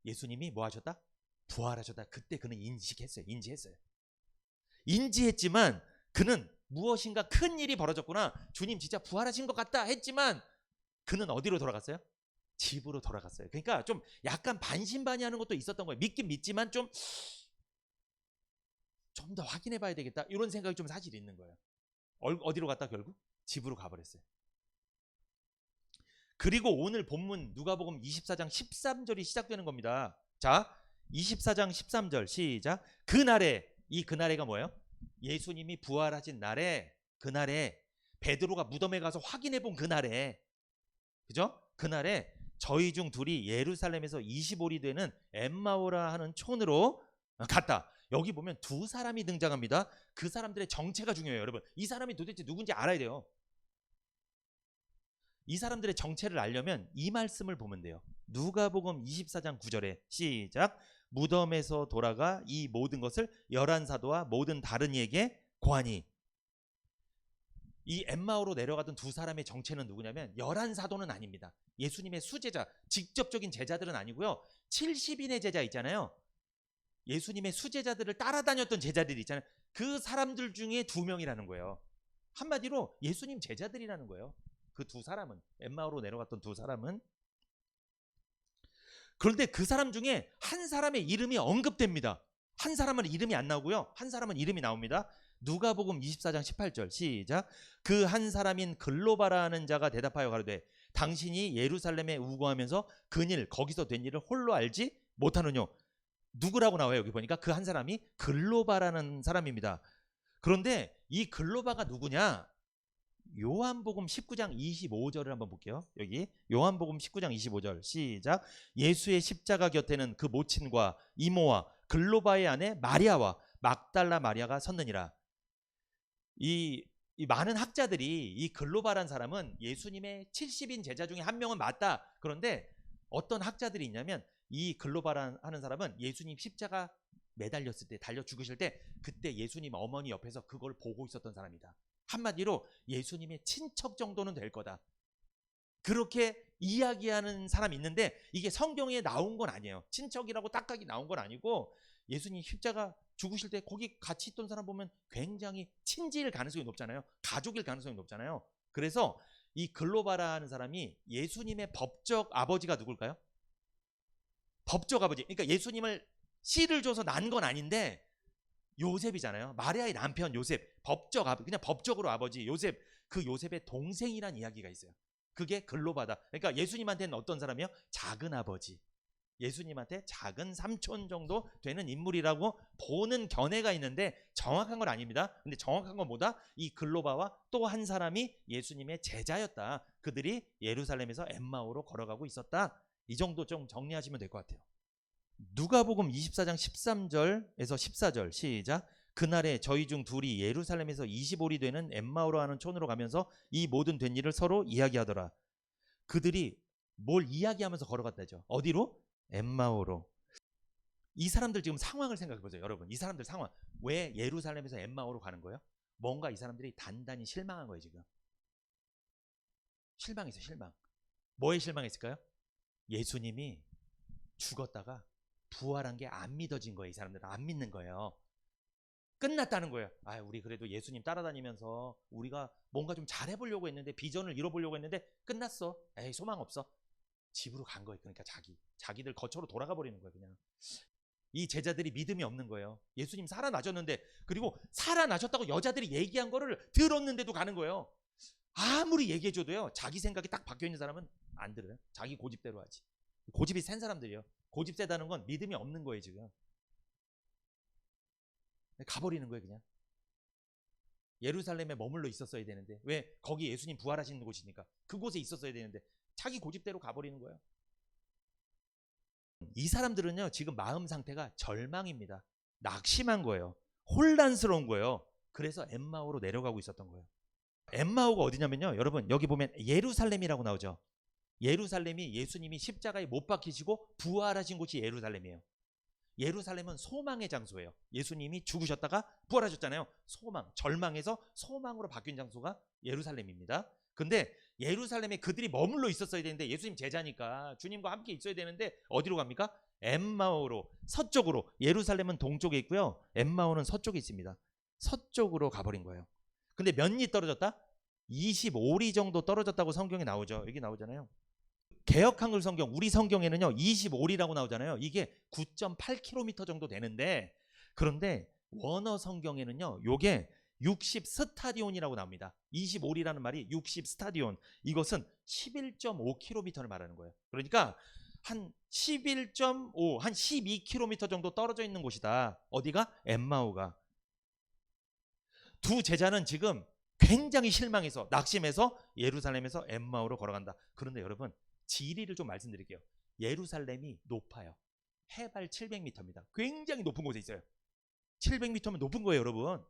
예수님이 뭐 하셨다? 부활하셨다. 그때 그는 인지했어요. 인지했지만 그는 무엇인가 큰 일이 벌어졌구나, 주님 진짜 부활하신 것 같다 했지만 그는 어디로 돌아갔어요? 집으로 돌아갔어요. 그러니까 좀 약간 반신반의하는 것도 있었던 거예요. 믿긴 믿지만 좀 더 확인해 봐야 되겠다, 이런 생각이 좀 사실 있는 거예요. 어디로 갔다? 결국 집으로 가버렸어요. 그리고 오늘 본문 누가복음 24장 13절이 시작되는 겁니다. 자, 24장 13절 시작. 그날에, 이 그날에가 뭐예요? 예수님이 부활하신 날에, 그날에 베드로가 무덤에 가서 확인해 본 그날에, 그죠? 그날에 저희 중 둘이 예루살렘에서 25리 되는 엠마오라 하는 촌으로 갔다. 여기 보면 두 사람이 등장합니다. 그 사람들의 정체가 중요해요, 여러분. 이 사람이 도대체 누군지 알아야 돼요. 이 사람들의 정체를 알려면 이 말씀을 보면 돼요. 누가복음 24장 9절에 시작. 무덤에서 돌아가 이 모든 것을 11사도와 모든 다른 이에게 고하니. 이 엠마오로 내려가던 두 사람의 정체는 누구냐면 11사도는 아닙니다. 예수님의 수제자, 직접적인 제자들은 아니고요. 70인의 제자 있잖아요. 예수님의 수제자들을 따라다녔던 제자들이 있잖아요. 그 사람들 중에 2명이라는 거예요. 한마디로 예수님 제자들이라는 거예요. 그 두 사람은, 엠마오로 내려갔던 두 사람은. 그런데 그 사람 중에 한 사람의 이름이 언급됩니다. 한 사람은 이름이 안 나오고요. 한 사람은 이름이 나옵니다. 누가복음 24장 18절 시작. 그 한 사람인 글로바라는 자가 대답하여 가로되 당신이 예루살렘에 우거하면서 그일 거기서 된 일을 홀로 알지 못하느뇨. 누구라고 나와요? 여기 보니까 그 한 사람이 글로바라는 사람입니다. 그런데 이 글로바가 누구냐? 요한복음 19장 25절을 한번 볼게요. 여기 요한복음 19장 25절 시작. 예수의 십자가 곁에는 그 모친과 이모와 글로바의 아내 마리아와 막달라 마리아가 섰느니라. 이 많은 학자들이 이 글로바란 사람은 예수님의 70인 제자 중에 한 명은 맞다. 그런데 어떤 학자들이 있냐면 이 글로바란 하는 사람은 예수님 십자가 매달렸을 때, 달려 죽으실 때 그때 예수님 어머니 옆에서 그걸 보고 있었던 사람이다. 한마디로 예수님의 친척 정도는 될 거다. 그렇게 이야기하는 사람이 있는데 이게 성경에 나온 건 아니에요. 친척이라고 딱딱이 나온 건 아니고 예수님 십자가 죽으실 때 거기 같이 있던 사람 보면 굉장히 친지일 가능성이 높잖아요. 가족일 가능성이 높잖아요. 그래서 이 글로바라 하는 사람이 예수님의 법적 아버지가 누굴까요? 법적 아버지. 그러니까 예수님을 씨를 줘서 난 건 아닌데 요셉이잖아요. 마리아의 남편 요셉, 법적 아버지, 그냥 법적으로 아버지 요셉, 그 요셉의 동생이란 이야기가 있어요. 그게 글로바다. 그러니까 예수님한테는 어떤 사람이에요? 작은 아버지. 예수님한테 작은 삼촌 정도 되는 인물이라고 보는 견해가 있는데 정확한 건 아닙니다. 근데 정확한 건 뭐다? 이 글로바와 또 한 사람이 예수님의 제자였다. 그들이 예루살렘에서 엠마오로 걸어가고 있었다. 이 정도 좀 정리하시면 될 것 같아요. 누가복음 24장 13절에서 14절 시작. 그날에 저희 중 둘이 예루살렘에서 25리 되는 엠마오로 하는 촌으로 가면서 이 모든 된 일을 서로 이야기하더라. 그들이 뭘 이야기하면서 걸어갔다죠? 어디로? 엠마오로. 이 사람들 지금 상황을 생각해 보세요. 여러분, 이 사람들 상황. 왜 예루살렘에서 엠마오로 가는 거예요? 뭔가 이 사람들이 단단히 실망한 거예요. 지금 실망했어요. 실망. 뭐에 실망했을까요? 예수님이 죽었다가 부활한 게 안 믿어진 거예요. 이 사람들은 안 믿는 거예요. 끝났다는 거예요. 아, 우리 그래도 예수님 따라다니면서 우리가 뭔가 좀 잘해보려고 했는데, 비전을 이뤄보려고 했는데 끝났어. 에이, 소망 없어. 집으로 간 거예요. 그러니까 자기들 거처로 돌아가 버리는 거예요. 그냥 이 제자들이 믿음이 없는 거예요. 예수님 살아나셨는데, 그리고 살아나셨다고 여자들이 얘기한 거를 들었는데도 가는 거예요. 아무리 얘기해줘도요, 자기 생각이 딱 박혀있는 사람은 안 들어요. 자기 고집대로 하지. 고집이 센 사람들이요. 고집 세다는 건 믿음이 없는 거예요. 지금 가버리는 거예요. 그냥 예루살렘에 머물러 있었어야 되는데, 왜? 거기 예수님 부활하시는 곳이니까 그곳에 있었어야 되는데 자기 고집대로 가버리는 거예요. 이 사람들은요, 지금 마음 상태가 절망입니다. 낙심한 거예요. 혼란스러운 거예요. 그래서 엠마오로 내려가고 있었던 거예요. 엠마오가 어디냐면요, 여러분 여기 보면 예루살렘이라고 나오죠. 예루살렘이 예수님이 십자가에 못 박히시고 부활하신 곳이 예루살렘이에요. 예루살렘은 소망의 장소예요. 예수님이 죽으셨다가 부활하셨잖아요. 소망, 절망에서 소망으로 바뀐 장소가 예루살렘입니다. 근데 예루살렘에 그들이 머물러 있었어야 되는데, 예수님 제자니까 주님과 함께 있어야 되는데 어디로 갑니까? 엠마오로, 서쪽으로. 예루살렘은 동쪽에 있고요, 엠마오는 서쪽에 있습니다. 서쪽으로 가버린 거예요. 근데 몇 리 떨어졌다? 25리 정도 떨어졌다고 성경에 나오죠. 여기 나오잖아요. 개역한글 성경, 우리 성경에는요 25리라고 나오잖아요. 이게 9.8km 정도 되는데, 그런데 원어 성경에는요 요게 60 스타디온이라고 나옵니다. 25리라는 말이 60 스타디온, 이것은 11.5km를 말하는 거예요. 그러니까 한 11.5, 한 12km 정도 떨어져 있는 곳이다. 어디가? 엠마오가. 두 제자는 지금 굉장히 실망해서 낙심해서 예루살렘에서 엠마오로 걸어간다. 그런데 여러분, 지리를 좀 말씀드릴게요. 예루살렘이 높아요. 해발 700m입니다. 굉장히 높은 곳에 있어요. 700m면 높은 거예요, 여러분.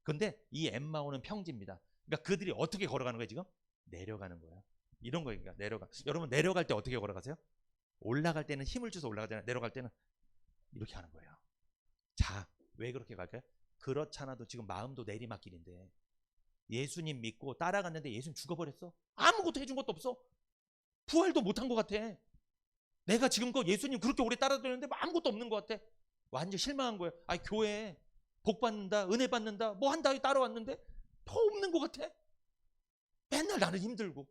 근데 이 엠마오는 평지입니다. 그러니까 그들이 어떻게 걸어가는 거예요, 지금? 내려가는 거예요. 이런 거예요. 그러니까 내려가. 여러분, 내려갈 때 어떻게 걸어가세요? 올라갈 때는 힘을 줘서 올라가잖아요. 내려갈 때는 이렇게 하는 거예요. 자, 왜 그렇게 갈까요? 그렇잖아도 지금 마음도 내리막길인데 예수님 믿고 따라갔는데 예수님 죽어버렸어. 아무것도 해준 것도 없어. 부활도 못한 것 같아. 내가 지금껏 예수님 그렇게 오래 따라다녔는데 아무것도 없는 것 같아. 완전 실망한 거예요. 아니, 교회에 복 받는다, 은혜 받는다, 뭐 한다 따라왔는데 더 없는 것 같아. 맨날 나는 힘들고.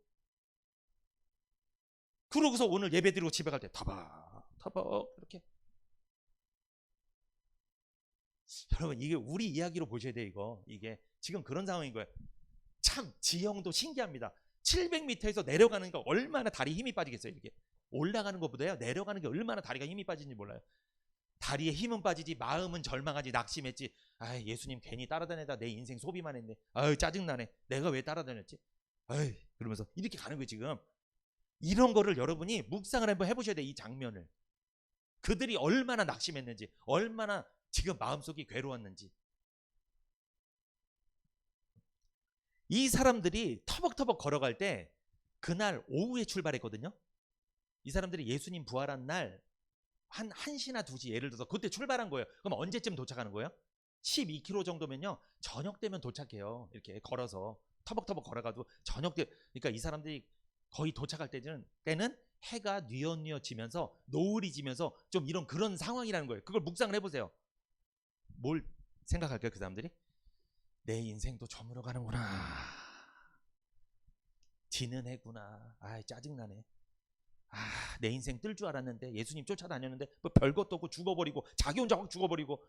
그러고서 오늘 예배 드리고 집에 갈 때 타박 이렇게. 여러분, 이게 우리 이야기로 보셔야 돼요. 이게 지금 그런 상황인 거예요. 참 지형도 신기합니다. 700m에서 내려가는 거 얼마나 다리 힘이 빠지겠어요. 이게 올라가는 것보다요, 내려가는 게 얼마나 다리가 힘이 빠지는지 몰라요. 다리에 힘은 빠지지 마음은 절망하지, 낙심했지. 아, 예수님 괜히 따라다니다 내 인생 소비만 했네. 아유, 짜증나네. 내가 왜 따라다녔지? 아유, 그러면서 이렇게 가는 거예요. 지금 이런 거를 여러분이 묵상을 한번 해보셔야 돼요. 이 장면을. 그들이 얼마나 낙심했는지, 얼마나 지금 마음속이 괴로웠는지. 이 사람들이 터벅터벅 걸어갈 때 그날 오후에 출발했거든요. 이 사람들이 예수님 부활한 날 한 1시나 2시 예를 들어서 그때 출발한 거예요. 그럼 언제쯤 도착하는 거예요? 12km 정도면요, 저녁 되면 도착해요. 이렇게 걸어서 터벅터벅 걸어가도 저녁 때, 그러니까 이 사람들이 거의 도착할 때는 해가 뉘엿뉘엿지면서 노을이 지면서 좀 이런 그런 상황이라는 거예요. 그걸 묵상을 해보세요. 뭘 생각할까요, 그 사람들이? 내 인생도 저물어 가는구나. 지는 해구나. 아, 짜증나네. 아, 내 인생 뜰 줄 알았는데 예수님 쫓아다녔는데 뭐 별것도 없고 죽어버리고 자기 혼자 확 죽어버리고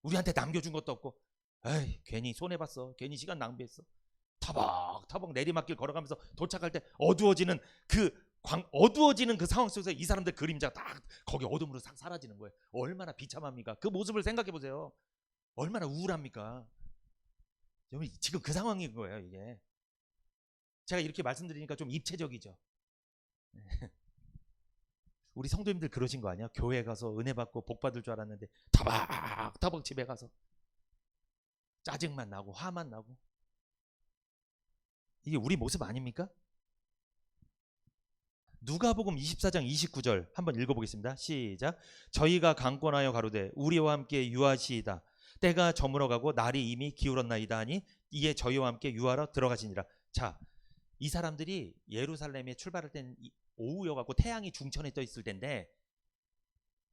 우리한테 남겨준 것도 없고, 에이, 괜히 손해봤어. 괜히 시간 낭비했어. 터벅터벅 내리막길 걸어가면서 도착할 때 어두워지는 그 상황 속에서 이 사람들 그림자가 딱 거기 어둠으로 싹 사라지는 거예요. 얼마나 비참합니까? 그 모습을 생각해 보세요. 얼마나 우울합니까? 지금 그 상황인 거예요. 이게 제가 이렇게 말씀드리니까 좀 입체적이죠. 우리 성도님들 그러신 거 아니야? 교회 가서 은혜 받고 복 받을 줄 알았는데 타박타박 집에 가서 짜증만 나고 화만 나고. 이게 우리 모습 아닙니까? 누가복음 24장 29절 한번 읽어보겠습니다. 시작. 저희가 강권하여 가로되 우리와 함께 유하시이다. 때가 저물어가고 날이 이미 기울었나이다 하니 이에 저희와 함께 유하러 들어가시니라. 자, 이 사람들이 예루살렘에 출발할 때는 오후여갖고 태양이 중천에 떠 있을 텐데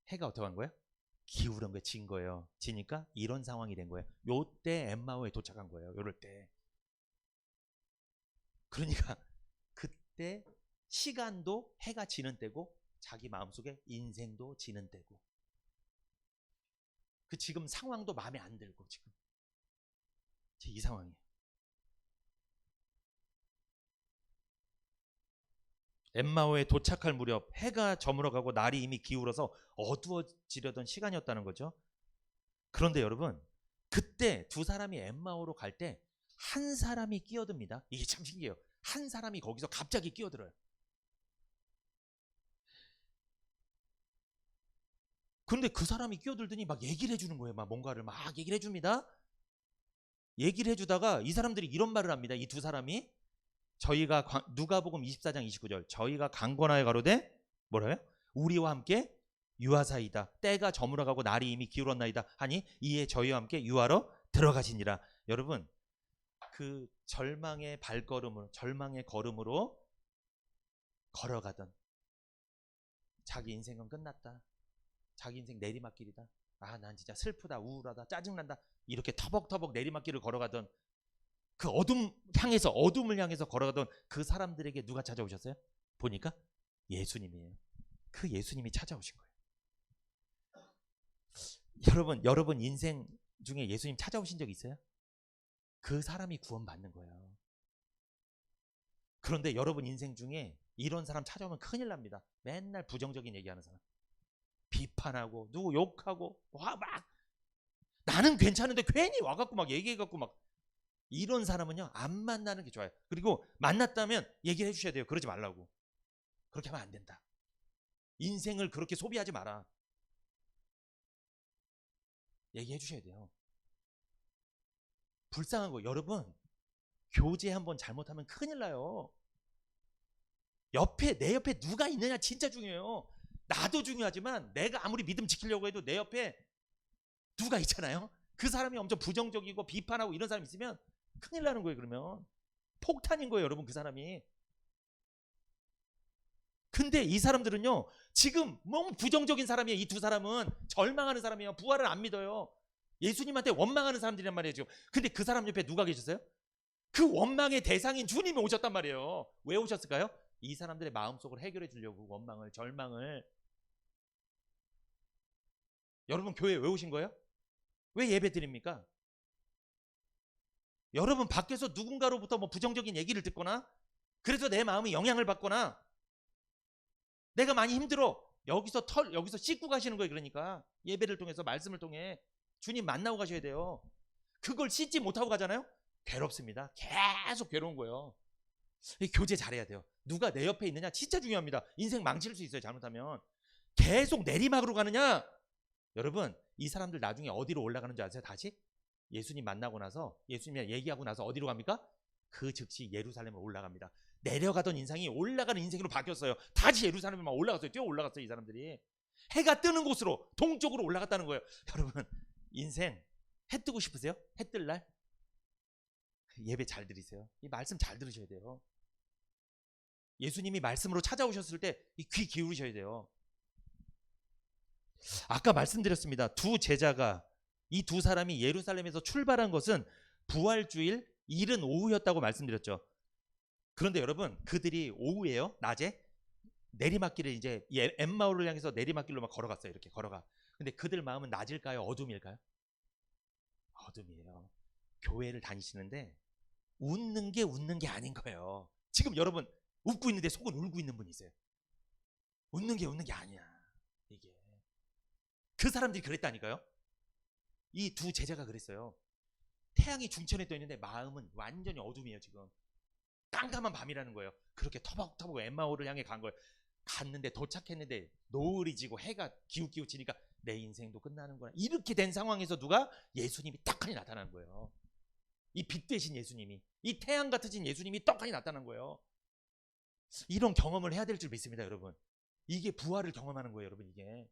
해가 어떻게 한 거야? 기울은 거예요. 진 거예요. 지니까 이런 상황이 된 거예요. 요때 엠마오에 도착한 거예요. 요럴 때. 그러니까 그때 시간도 해가 지는 때고 자기 마음속에 인생도 지는 때고, 그 지금 상황도 마음에 안 들고 지금 이 상황이에요. 엠마오에 도착할 무렵 해가 저물어가고 날이 이미 기울어서 어두워지려던 시간이었다는 거죠. 그런데 여러분, 그때 두 사람이 엠마오로 갈 때 한 사람이 끼어듭니다. 이게 참 신기해요. 한 사람이 거기서 갑자기 끼어들어요. 그런데 그 사람이 끼어들더니 막 얘기를 해주는 거예요. 막 뭔가를 막 얘기를 해줍니다. 얘기를 해주다가 이 사람들이 이런 말을 합니다. 이 두 사람이, 저희가 누가복음 24장 29절 저희가 강권하여 가로되 뭐라요? 우리와 함께 유하사이다. 때가 저물어가고 날이 이미 기울었나이다 하니 이에 저희와 함께 유하러 들어가시니라. 여러분, 그 절망의 발걸음으로, 절망의 걸음으로 걸어가던, 자기 인생은 끝났다, 자기 인생 내리막길이다, 아, 난 진짜 슬프다, 우울하다, 짜증난다, 이렇게 터벅터벅 내리막길을 걸어가던 그 어둠을 향해서 걸어가던 그 사람들에게 누가 찾아오셨어요? 보니까 예수님이에요. 그 예수님이 찾아오신 거예요. 여러분 인생 중에 예수님 찾아오신 적 있어요? 그 사람이 구원받는 거예요. 그런데 여러분 인생 중에 이런 사람 찾아오면 큰일 납니다. 맨날 부정적인 얘기하는 사람, 비판하고 누구 욕하고 와 막 나는 괜찮은데 괜히 와갖고 막 얘기해갖고 막 이런 사람은요 안 만나는 게 좋아요. 그리고 만났다면 얘기를 해주셔야 돼요. 그러지 말라고. 그렇게 하면 안 된다. 인생을 그렇게 소비하지 마라. 얘기해 주셔야 돼요. 불쌍한 거 여러분, 교제 한번 잘못하면 큰일 나요. 내 옆에 누가 있느냐 진짜 중요해요. 나도 중요하지만 내가 아무리 믿음 지키려고 해도 내 옆에 누가 있잖아요. 그 사람이 엄청 부정적이고 비판하고 이런 사람이 있으면 큰일 나는 거예요. 그러면 폭탄인 거예요 여러분, 그 사람이. 근데 이 사람들은요 지금 너무 부정적인 사람이에요. 이 두 사람은 절망하는 사람이에요. 부활을 안 믿어요. 예수님한테 원망하는 사람들이란 말이에요 지금. 근데 그 사람 옆에 누가 계셨어요? 그 원망의 대상인 주님이 오셨단 말이에요. 왜 오셨을까요? 이 사람들의 마음속을 해결해 주려고. 원망을, 절망을. 여러분 교회에 왜 오신 거예요? 왜 예배 드립니까? 여러분 밖에서 누군가로부터 뭐 부정적인 얘기를 듣거나 그래서 내 마음이 영향을 받거나 내가 많이 힘들어, 여기서 씻고 가시는 거예요. 그러니까 예배를 통해서, 말씀을 통해 주님 만나고 가셔야 돼요. 그걸 씻지 못하고 가잖아요. 괴롭습니다. 계속 괴로운 거예요. 교제 잘해야 돼요. 누가 내 옆에 있느냐 진짜 중요합니다. 인생 망칠 수 있어요 잘못하면. 계속 내리막으로 가느냐, 여러분 이 사람들 나중에 어디로 올라가는 줄 아세요? 다시 예수님 만나고 나서, 예수님이랑 얘기하고 나서 어디로 갑니까? 그 즉시 예루살렘으로 올라갑니다. 내려가던 인상이 올라가는 인생으로 바뀌었어요. 다시 예루살렘에 막 올라갔어요. 뛰어 올라갔어요 이 사람들이. 해가 뜨는 곳으로, 동쪽으로 올라갔다는 거예요. 여러분 인생 해 뜨고 싶으세요? 해 뜰 날 예배 잘 드리세요. 이 말씀 잘 들으셔야 돼요. 예수님이 말씀으로 찾아오셨을 때 이 귀 기울이셔야 돼요. 아까 말씀드렸습니다. 두 제자가, 이 두 사람이 예루살렘에서 출발한 것은 부활주일 이른 오후였다고 말씀드렸죠. 그런데 여러분 그들이 오후에요, 낮에 내리막길을 이제 엠마오를 향해서 내리막길로 막 걸어갔어요. 이렇게 걸어가. 근데 그들 마음은 낮일까요? 어둠일까요? 어둠이에요. 교회를 다니시는데 웃는 게 아닌 거예요. 지금 여러분 웃고 있는데 속은 울고 있는 분이세요. 웃는 게 아니야. 이게 그 사람들이 그랬다니까요. 이 두 제자가 그랬어요. 태양이 중천에 떠 있는데 마음은 완전히 어둠이에요. 지금 깜깜한 밤이라는 거예요. 그렇게 터벅터벅 엠마오를 향해 간 거예요. 갔는데, 도착했는데 노을이 지고 해가 기웃기웃지니까 내 인생도 끝나는구나. 이렇게 된 상황에서 누가? 예수님이 떡하니 나타나는 거예요. 이 빛 대신 예수님이, 이 태양 같으신 예수님이 떡하니 나타난 거예요. 이런 경험을 해야 될 줄 믿습니다 여러분. 이게 부활을 경험하는 거예요 여러분 이게.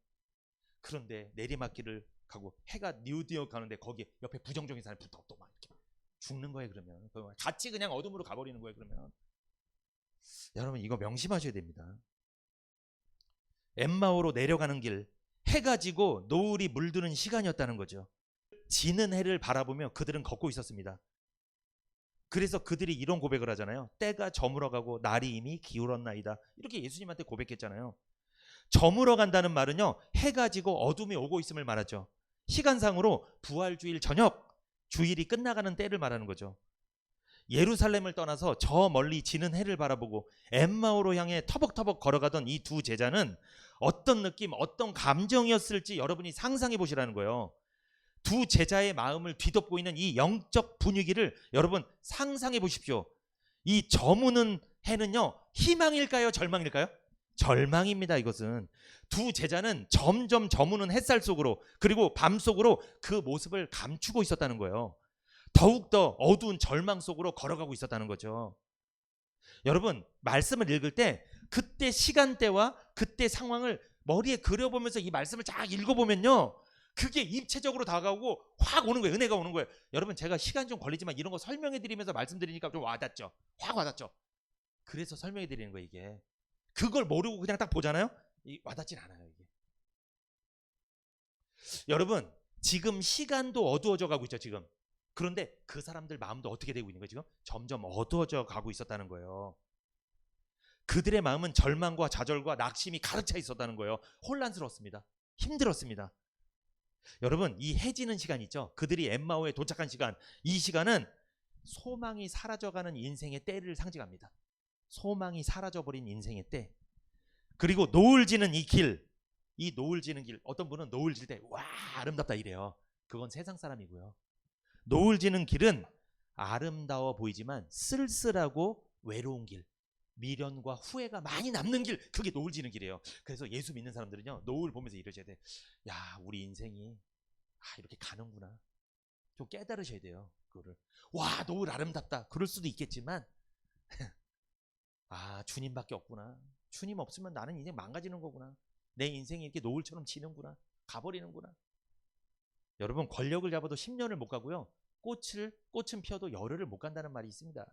그런데 내리막길을 가고 해가 뉘우뉘어 가는데 거기에 옆에 부정적인 사람이 붙어 또 막 이렇게 죽는 거예요. 그러면 같이 그냥 어둠으로 가버리는 거예요. 그러면 여러분 이거 명심하셔야 됩니다. 엠마오로 내려가는 길, 해가 지고 노을이 물드는 시간이었다는 거죠. 지는 해를 바라보며 그들은 걷고 있었습니다. 그래서 그들이 이런 고백을 하잖아요. 때가 저물어가고 날이 이미 기울었나이다. 이렇게 예수님한테 고백했잖아요. 저물어 간다는 말은요, 해가 지고 어둠이 오고 있음을 말하죠. 시간상으로 부활주일 저녁, 주일이 끝나가는 때를 말하는 거죠. 예루살렘을 떠나서 저 멀리 지는 해를 바라보고 엠마오로 향해 터벅터벅 걸어가던 이 두 제자는 어떤 느낌, 어떤 감정이었을지 여러분이 상상해 보시라는 거예요. 두 제자의 마음을 뒤덮고 있는 이 영적 분위기를 여러분 상상해 보십시오. 이 저무는 해는요, 희망일까요? 절망일까요? 절망입니다. 이것은 두 제자는 점점 저무는 햇살 속으로, 그리고 밤 속으로 그 모습을 감추고 있었다는 거예요. 더욱더 어두운 절망 속으로 걸어가고 있었다는 거죠. 여러분 말씀을 읽을 때 그때 시간대와 그때 상황을 머리에 그려보면서 이 말씀을 쫙 읽어보면요, 그게 입체적으로 다가오고 확 오는 거예요. 은혜가 오는 거예요. 여러분 제가 시간 좀 걸리지만 이런 거 설명해 드리면서 말씀드리니까 좀 와닿죠. 확 와닿죠. 그래서 설명해 드리는 거예요. 이게 그걸 모르고 그냥 딱 보잖아요. 와닿진 않아요. 이게. 여러분 지금 시간도 어두워져 가고 있죠. 지금. 그런데 그 사람들 마음도 어떻게 되고 있는 거예요? 지금 점점 어두워져 가고 있었다는 거예요. 그들의 마음은 절망과 좌절과 낙심이 가득 차 있었다는 거예요. 혼란스러웠습니다. 힘들었습니다. 여러분 이 해지는 시간 있죠. 그들이 엠마오에 도착한 시간, 이 시간은 소망이 사라져가는 인생의 때를 상징합니다. 소망이 사라져버린 인생의 때, 그리고 노을 지는 이 길, 이 노을 지는 길, 어떤 분은 노을 질 때 와 아름답다 이래요. 그건 세상 사람이고요. 노을 지는 길은 아름다워 보이지만 쓸쓸하고 외로운 길, 미련과 후회가 많이 남는 길, 그게 노을 지는 길이에요. 그래서 예수 믿는 사람들은요, 노을 보면서 이러셔야 돼. 야, 우리 인생이 이렇게 가는구나. 좀 깨달으셔야 돼요. 그거를. 와, 노을 아름답다. 그럴 수도 있겠지만 주님밖에 없구나. 주님 없으면 나는 인생 망가지는 거구나. 내 인생이 이렇게 노을처럼 지는구나. 가버리는구나. 여러분, 권력을 잡아도 10년을 못 가고요. 꽃은 피어도 열흘을 못 간다는 말이 있습니다.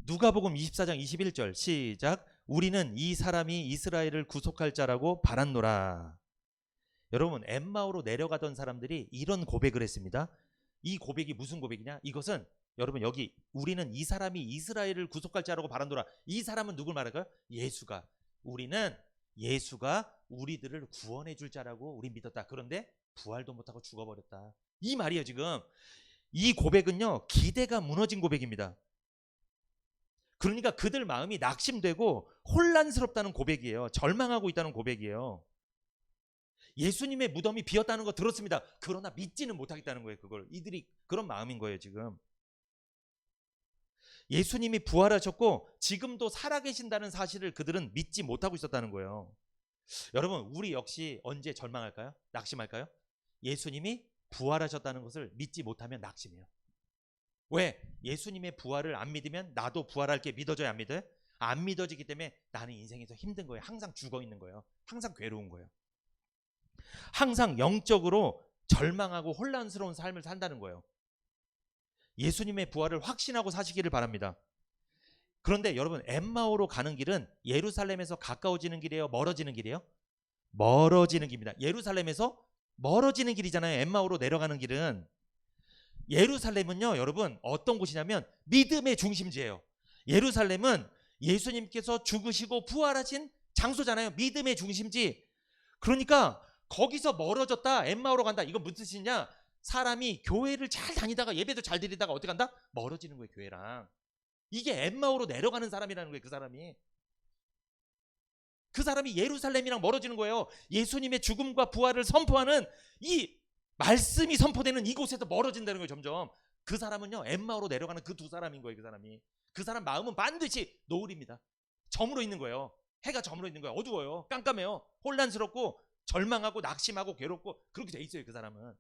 누가복음 24장 21절 시작. 우리는 이 사람이 이스라엘을 구속할 자라고 바랐노라. 여러분, 엠마오로 내려가던 사람들이 이런 고백을 했습니다. 이 고백이 무슨 고백이냐? 이것은 여러분, 여기 우리는 이 사람이 이스라엘을 구속할 자라고 바란노라. 이 사람은 누굴 말할까요? 예수가. 우리는 예수가 우리들을 구원해 줄 자라고 우리 믿었다. 그런데 부활도 못하고 죽어버렸다. 이 말이에요. 지금 이 고백은요, 기대가 무너진 고백입니다. 그러니까 그들 마음이 낙심되고 혼란스럽다는 고백이에요. 절망하고 있다는 고백이에요. 예수님의 무덤이 비었다는 거 들었습니다. 그러나 믿지는 못하겠다는 거예요. 그걸 이들이 그런 마음인 거예요. 지금 예수님이 부활하셨고 지금도 살아계신다는 사실을 그들은 믿지 못하고 있었다는 거예요. 여러분, 우리 역시 언제 절망할까요? 낙심할까요? 예수님이 부활하셨다는 것을 믿지 못하면 낙심해요. 왜? 예수님의 부활을 안 믿으면 나도 부활할게 믿어져야 안 믿어요? 안 믿어지기 때문에 나는 인생에서 힘든 거예요. 항상 죽어 있는 거예요. 항상 괴로운 거예요. 항상 영적으로 절망하고 혼란스러운 삶을 산다는 거예요. 예수님의 부활을 확신하고 사시기를 바랍니다. 그런데 여러분, 엠마오로 가는 길은 예루살렘에서 가까워지는 길이에요? 멀어지는 길이에요? 멀어지는 길입니다. 예루살렘에서 멀어지는 길이잖아요. 엠마오로 내려가는 길은. 예루살렘은요, 여러분, 어떤 곳이냐면 믿음의 중심지예요. 예루살렘은 예수님께서 죽으시고 부활하신 장소잖아요. 믿음의 중심지. 그러니까 거기서 멀어졌다, 엠마오로 간다. 이건 무슨 뜻이냐? 사람이 교회를 잘 다니다가 예배도 잘 드리다가 어떻게 간다? 멀어지는 거예요, 교회랑. 이게 엠마오로 내려가는 사람이라는 거예요. 그 사람이 예루살렘이랑 멀어지는 거예요. 예수님의 죽음과 부활을 선포하는 이 말씀이 선포되는 이곳에서 멀어진다는 거예요. 점점. 그 사람은요, 엠마오로 내려가는 그 두 사람인 거예요. 그 사람 마음은 반드시 노을입니다. 저물어 있는 거예요. 해가 저물어 있는 거예요. 어두워요. 깜깜해요. 혼란스럽고 절망하고 낙심하고 괴롭고 그렇게 돼 있어요. 그 사람은.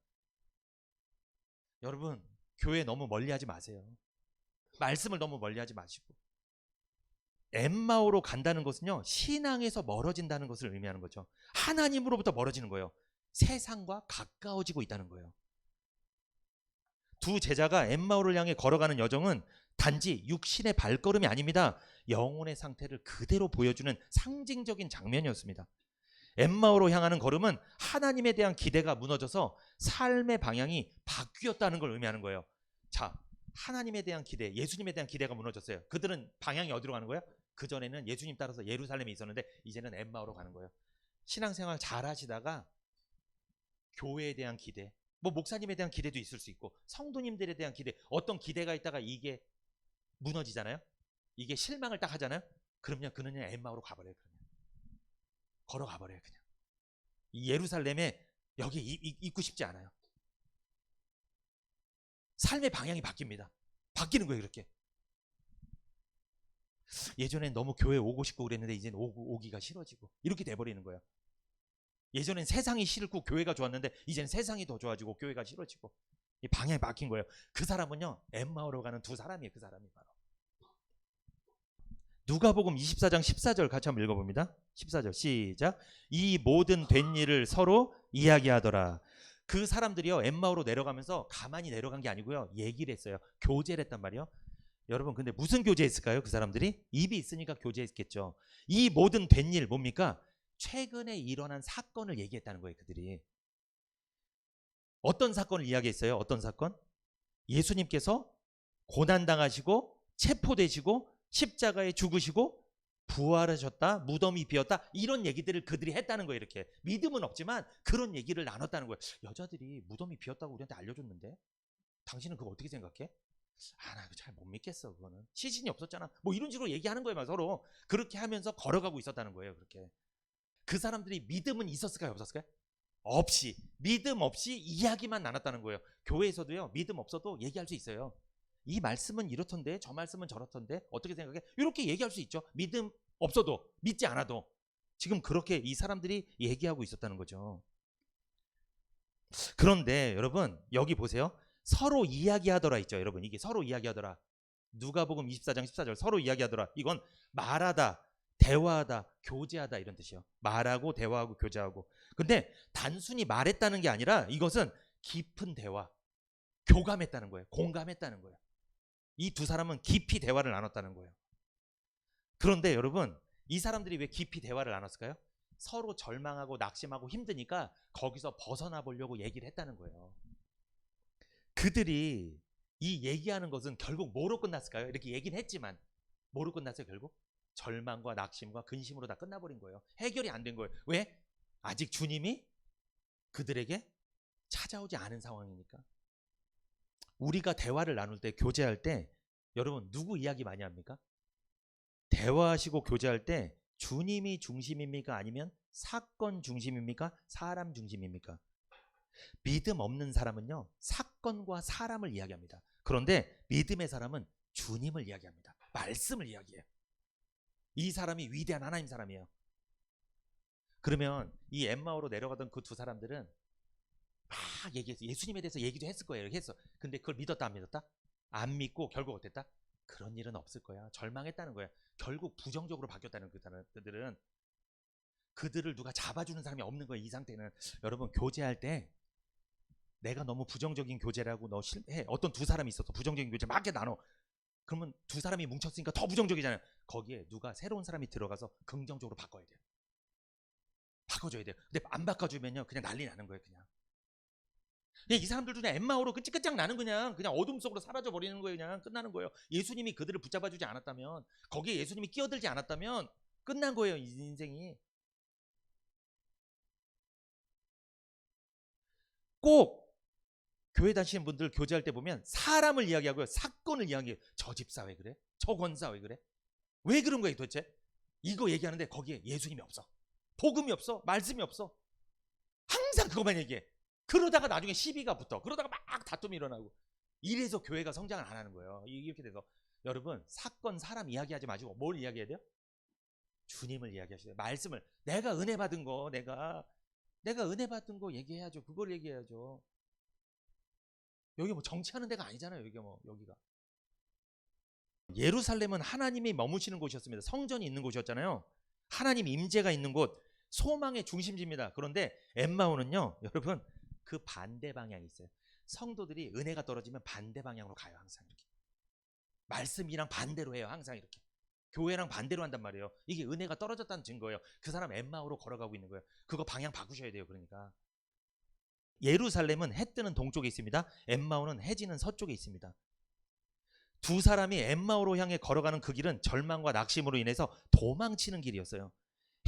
여러분, 교회 너무 멀리하지 마세요. 말씀을 너무 멀리하지 마시고. 엠마오로 간다는 것은요, 신앙에서 멀어진다는 것을 의미하는 거죠. 하나님으로부터 멀어지는 거예요. 세상과 가까워지고 있다는 거예요. 두 제자가 엠마오를 향해 걸어가는 여정은 단지 육신의 발걸음이 아닙니다. 영혼의 상태를 그대로 보여주는 상징적인 장면이었습니다. 엠마오로 향하는 걸음은 하나님에 대한 기대가 무너져서 삶의 방향이 바뀌었다는 걸 의미하는 거예요. 자, 하나님에 대한 기대, 예수님에 대한 기대가 무너졌어요. 그들은 방향이 어디로 가는 거예요? 그전에는 예수님 따라서 예루살렘에 있었는데 이제는 엠마오로 가는 거예요. 신앙생활 잘 하시다가 교회에 대한 기대, 목사님에 대한 기대도 있을 수 있고 성도님들에 대한 기대, 어떤 기대가 있다가 이게 무너지잖아요. 이게 실망을 딱 하잖아요. 그러면 그는 엠마오로 가버려요. 걸어가 버려요. 그냥 이 예루살렘에 여기 있고 싶지 않아요. 삶의 방향이 바뀝니다. 바뀌는 거예요. 이렇게. 예전엔 너무 교회 오고 싶고 그랬는데 이제는 오기가 싫어지고 이렇게 돼버리는 거예요. 예전엔 세상이 싫고 교회가 좋았는데 이제는 세상이 더 좋아지고 교회가 싫어지고 이 방향이 바뀐 거예요. 그 사람은요, 엠마오로 가는 두 사람이에요. 그 사람이 바로 누가복음 24장 14절 같이 한번 읽어봅니다. 14절 시작. 이 모든 된 일을 서로 이야기하더라. 그 사람들이요, 엠마오로 내려가면서 가만히 내려간 게 아니고요, 얘기를 했어요. 교제를 했단 말이에요. 여러분, 근데 무슨 교제했을까요? 그 사람들이 입이 있으니까 교제했겠죠. 이 모든 된 일 뭡니까? 최근에 일어난 사건을 얘기했다는 거예요. 그들이 어떤 사건을 이야기했어요? 어떤 사건? 예수님께서 고난당하시고 체포되시고 십자가에 죽으시고 부활하셨다, 무덤이 비었다, 이런 얘기들을 그들이 했다는 거예요. 이렇게 믿음은 없지만 그런 얘기를 나눴다는 거예요. 여자들이 무덤이 비었다고 우리한테 알려줬는데 당신은 그거 어떻게 생각해? 나 이거 잘 못 믿겠어. 그거는 시신이 없었잖아. 뭐 이런 식으로 얘기하는 거예요. 막 서로 그렇게 하면서 걸어가고 있었다는 거예요. 그렇게 그 사람들이 믿음은 있었을까요? 없었을까요? 없이, 믿음 없이 이야기만 나눴다는 거예요. 교회에서도요, 믿음 없어도 얘기할 수 있어요. 이 말씀은 이렇던데, 저 말씀은 저렇던데, 어떻게 생각해? 이렇게 얘기할 수 있죠. 믿음 없어도, 믿지 않아도. 지금 그렇게 이 사람들이 얘기하고 있었다는 거죠. 그런데 여러분, 여기 보세요. 서로 이야기하더라 있죠. 여러분, 이게 서로 이야기하더라. 누가복음 24장 14절 서로 이야기하더라. 이건 말하다, 대화하다, 교제하다 이런 뜻이에요. 말하고 대화하고 교제하고. 근데 단순히 말했다는 게 아니라 이것은 깊은 대화, 교감했다는 거예요. 공감했다는 거예요. 이 두 사람은 깊이 대화를 나눴다는 거예요. 그런데 여러분, 이 사람들이 왜 깊이 대화를 나눴을까요? 서로 절망하고 낙심하고 힘드니까 거기서 벗어나 보려고 얘기를 했다는 거예요. 그들이 이 얘기하는 것은 결국 뭐로 끝났을까요? 이렇게 얘기는 했지만 뭐로 끝났어요? 결국 절망과 낙심과 근심으로 다 끝나버린 거예요. 해결이 안 된 거예요. 왜? 아직 주님이 그들에게 찾아오지 않은 상황이니까. 우리가 대화를 나눌 때, 교제할 때 여러분 누구 이야기 많이 합니까? 대화하시고 교제할 때 주님이 중심입니까? 아니면 사건 중심입니까? 사람 중심입니까? 믿음 없는 사람은요, 사건과 사람을 이야기합니다. 그런데 믿음의 사람은 주님을 이야기합니다. 말씀을 이야기해요. 이 사람이 위대한 하나님 사람이에요. 그러면 이 엠마오로 내려가던 그 두 사람들은 막 얘기했어. 예수님에 대해서 얘기도 했을 거예요. 이렇게 했어. 근데 그걸 믿었다 안 믿었다? 안 믿고 결국 어땠다? 그런 일은 없을 거야. 절망했다는 거야. 결국 부정적으로 바뀌었다는 그들은. 그들을 누가 잡아주는 사람이 없는 거예요. 이 상태는. 여러분, 교제할 때 내가 너무 부정적인 교제라고 너 해. 어떤 두 사람이 있어서 부정적인 교제 막 이렇게 나눠. 그러면 두 사람이 뭉쳤으니까 더 부정적이잖아요. 거기에 누가 새로운 사람이 들어가서 긍정적으로 바꿔야 돼요. 바꿔줘야 돼요. 근데 안 바꿔주면요, 그냥 난리 나는 거예요. 그냥 이 사람들도 그냥 엠마오로 끄ጭ끄ጭ 나는 그냥 어둠 속으로 사라져 버리는 거예요. 그냥 끝나는 거예요. 예수님이 그들을 붙잡아주지 않았다면, 거기에 예수님이 끼어들지 않았다면 끝난 거예요. 이 인생이. 꼭 교회 다니시는 분들 교제할 때 보면 사람을 이야기하고요, 사건을 이야기해요. 저 집사 왜 그래? 저 권사 왜 그래? 왜 그런 거예요 도대체? 이거 얘기하는데 거기에 예수님이 없어, 복음이 없어, 말씀이 없어. 항상 그것만 얘기해. 그러다가 나중에 시비가 붙어. 그러다가 막 다툼이 일어나고. 이래서 교회가 성장을 안 하는 거예요. 이렇게 돼서. 여러분, 사건, 사람 이야기하지 마시고 뭘 이야기해야 돼요? 주님을 이야기하셔야 돼요. 말씀을. 내가 은혜 받은 거, 내가 은혜 받은 거 얘기해야죠. 그걸 얘기해야죠. 여기 뭐 정치하는 데가 아니잖아요. 여기가. 예루살렘은 하나님이 머무시는 곳이었습니다. 성전이 있는 곳이었잖아요. 하나님 임재가 있는 곳, 소망의 중심지입니다. 그런데 엠마오는요, 여러분, 그 반대 방향이 있어요. 성도들이 은혜가 떨어지면 반대 방향으로 가요. 항상 이렇게. 말씀이랑 반대로 해요. 항상 이렇게. 교회랑 반대로 한단 말이에요. 이게 은혜가 떨어졌다는 증거예요. 그 사람 엠마오로 걸어가고 있는 거예요. 그거 방향 바꾸셔야 돼요. 그러니까. 예루살렘은 해 뜨는 동쪽에 있습니다. 엠마오는 해 지는 서쪽에 있습니다. 두 사람이 엠마오로 향해 걸어가는 그 길은 절망과 낙심으로 인해서 도망치는 길이었어요.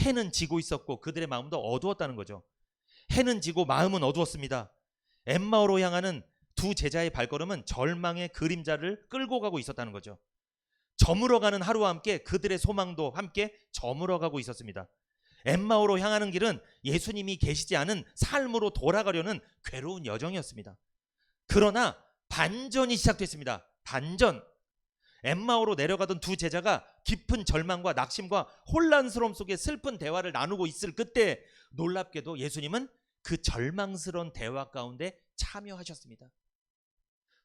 해는 지고 있었고 그들의 마음도 어두웠다는 거죠. 해는 지고 마음은 어두웠습니다. 엠마오로 향하는 두 제자의 발걸음은 절망의 그림자를 끌고 가고 있었다는 거죠. 저물어가는 하루와 함께 그들의 소망도 함께 저물어가고 있었습니다. 엠마오로 향하는 길은 예수님이 계시지 않은 삶으로 돌아가려는 괴로운 여정이었습니다. 그러나 반전이 시작됐습니다. 반전. 엠마오로 내려가던 두 제자가 깊은 절망과 낙심과 혼란스러움 속에 슬픈 대화를 나누고 있을 그때 놀랍게도 예수님은 그 절망스러운 대화 가운데 참여하셨습니다.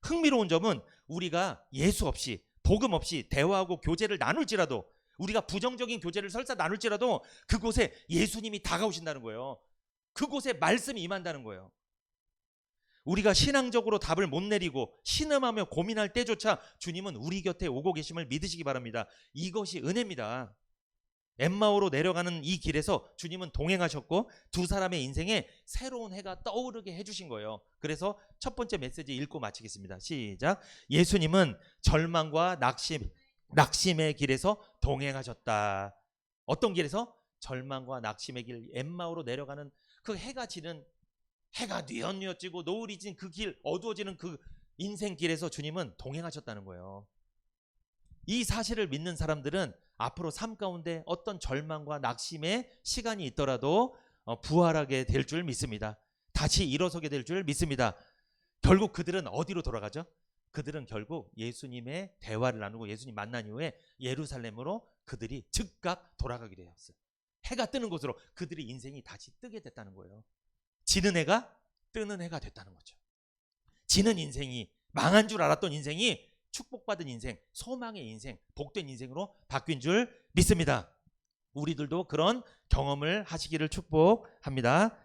흥미로운 점은 우리가 예수 없이, 복음 없이 대화하고 교제를 나눌지라도, 우리가 부정적인 교제를 설사 나눌지라도 그곳에 예수님이 다가오신다는 거예요. 그곳에 말씀이 임한다는 거예요. 우리가 신앙적으로 답을 못 내리고 신음하며 고민할 때조차 주님은 우리 곁에 오고 계심을 믿으시기 바랍니다. 이것이 은혜입니다. 엠마오로 내려가는 이 길에서 주님은 동행하셨고 두 사람의 인생에 새로운 해가 떠오르게 해주신 거예요. 그래서 첫 번째 메시지 읽고 마치겠습니다. 시작. 예수님은 절망과 낙심의 길에서 동행하셨다. 어떤 길에서? 절망과 낙심의 길, 엠마오로 내려가는 그 해가 지는, 해가 뉘엿뉘엿 지고 노을이 진 그 길, 어두워지는 그 인생길에서 주님은 동행하셨다는 거예요. 이 사실을 믿는 사람들은 앞으로 삶 가운데 어떤 절망과 낙심의 시간이 있더라도 부활하게 될 줄 믿습니다. 다시 일어서게 될 줄 믿습니다. 결국 그들은 어디로 돌아가죠? 그들은 결국 예수님의 대화를 나누고 예수님 만난 이후에 예루살렘으로 그들이 즉각 돌아가게 되었어요. 해가 뜨는 곳으로 그들의 인생이 다시 뜨게 됐다는 거예요. 지는 해가 뜨는 해가 됐다는 거죠. 지는 인생이, 망한 줄 알았던 인생이 축복받은 인생, 소망의 인생, 복된 인생으로 바뀐 줄 믿습니다. 우리들도 그런 경험을 하시기를 축복합니다.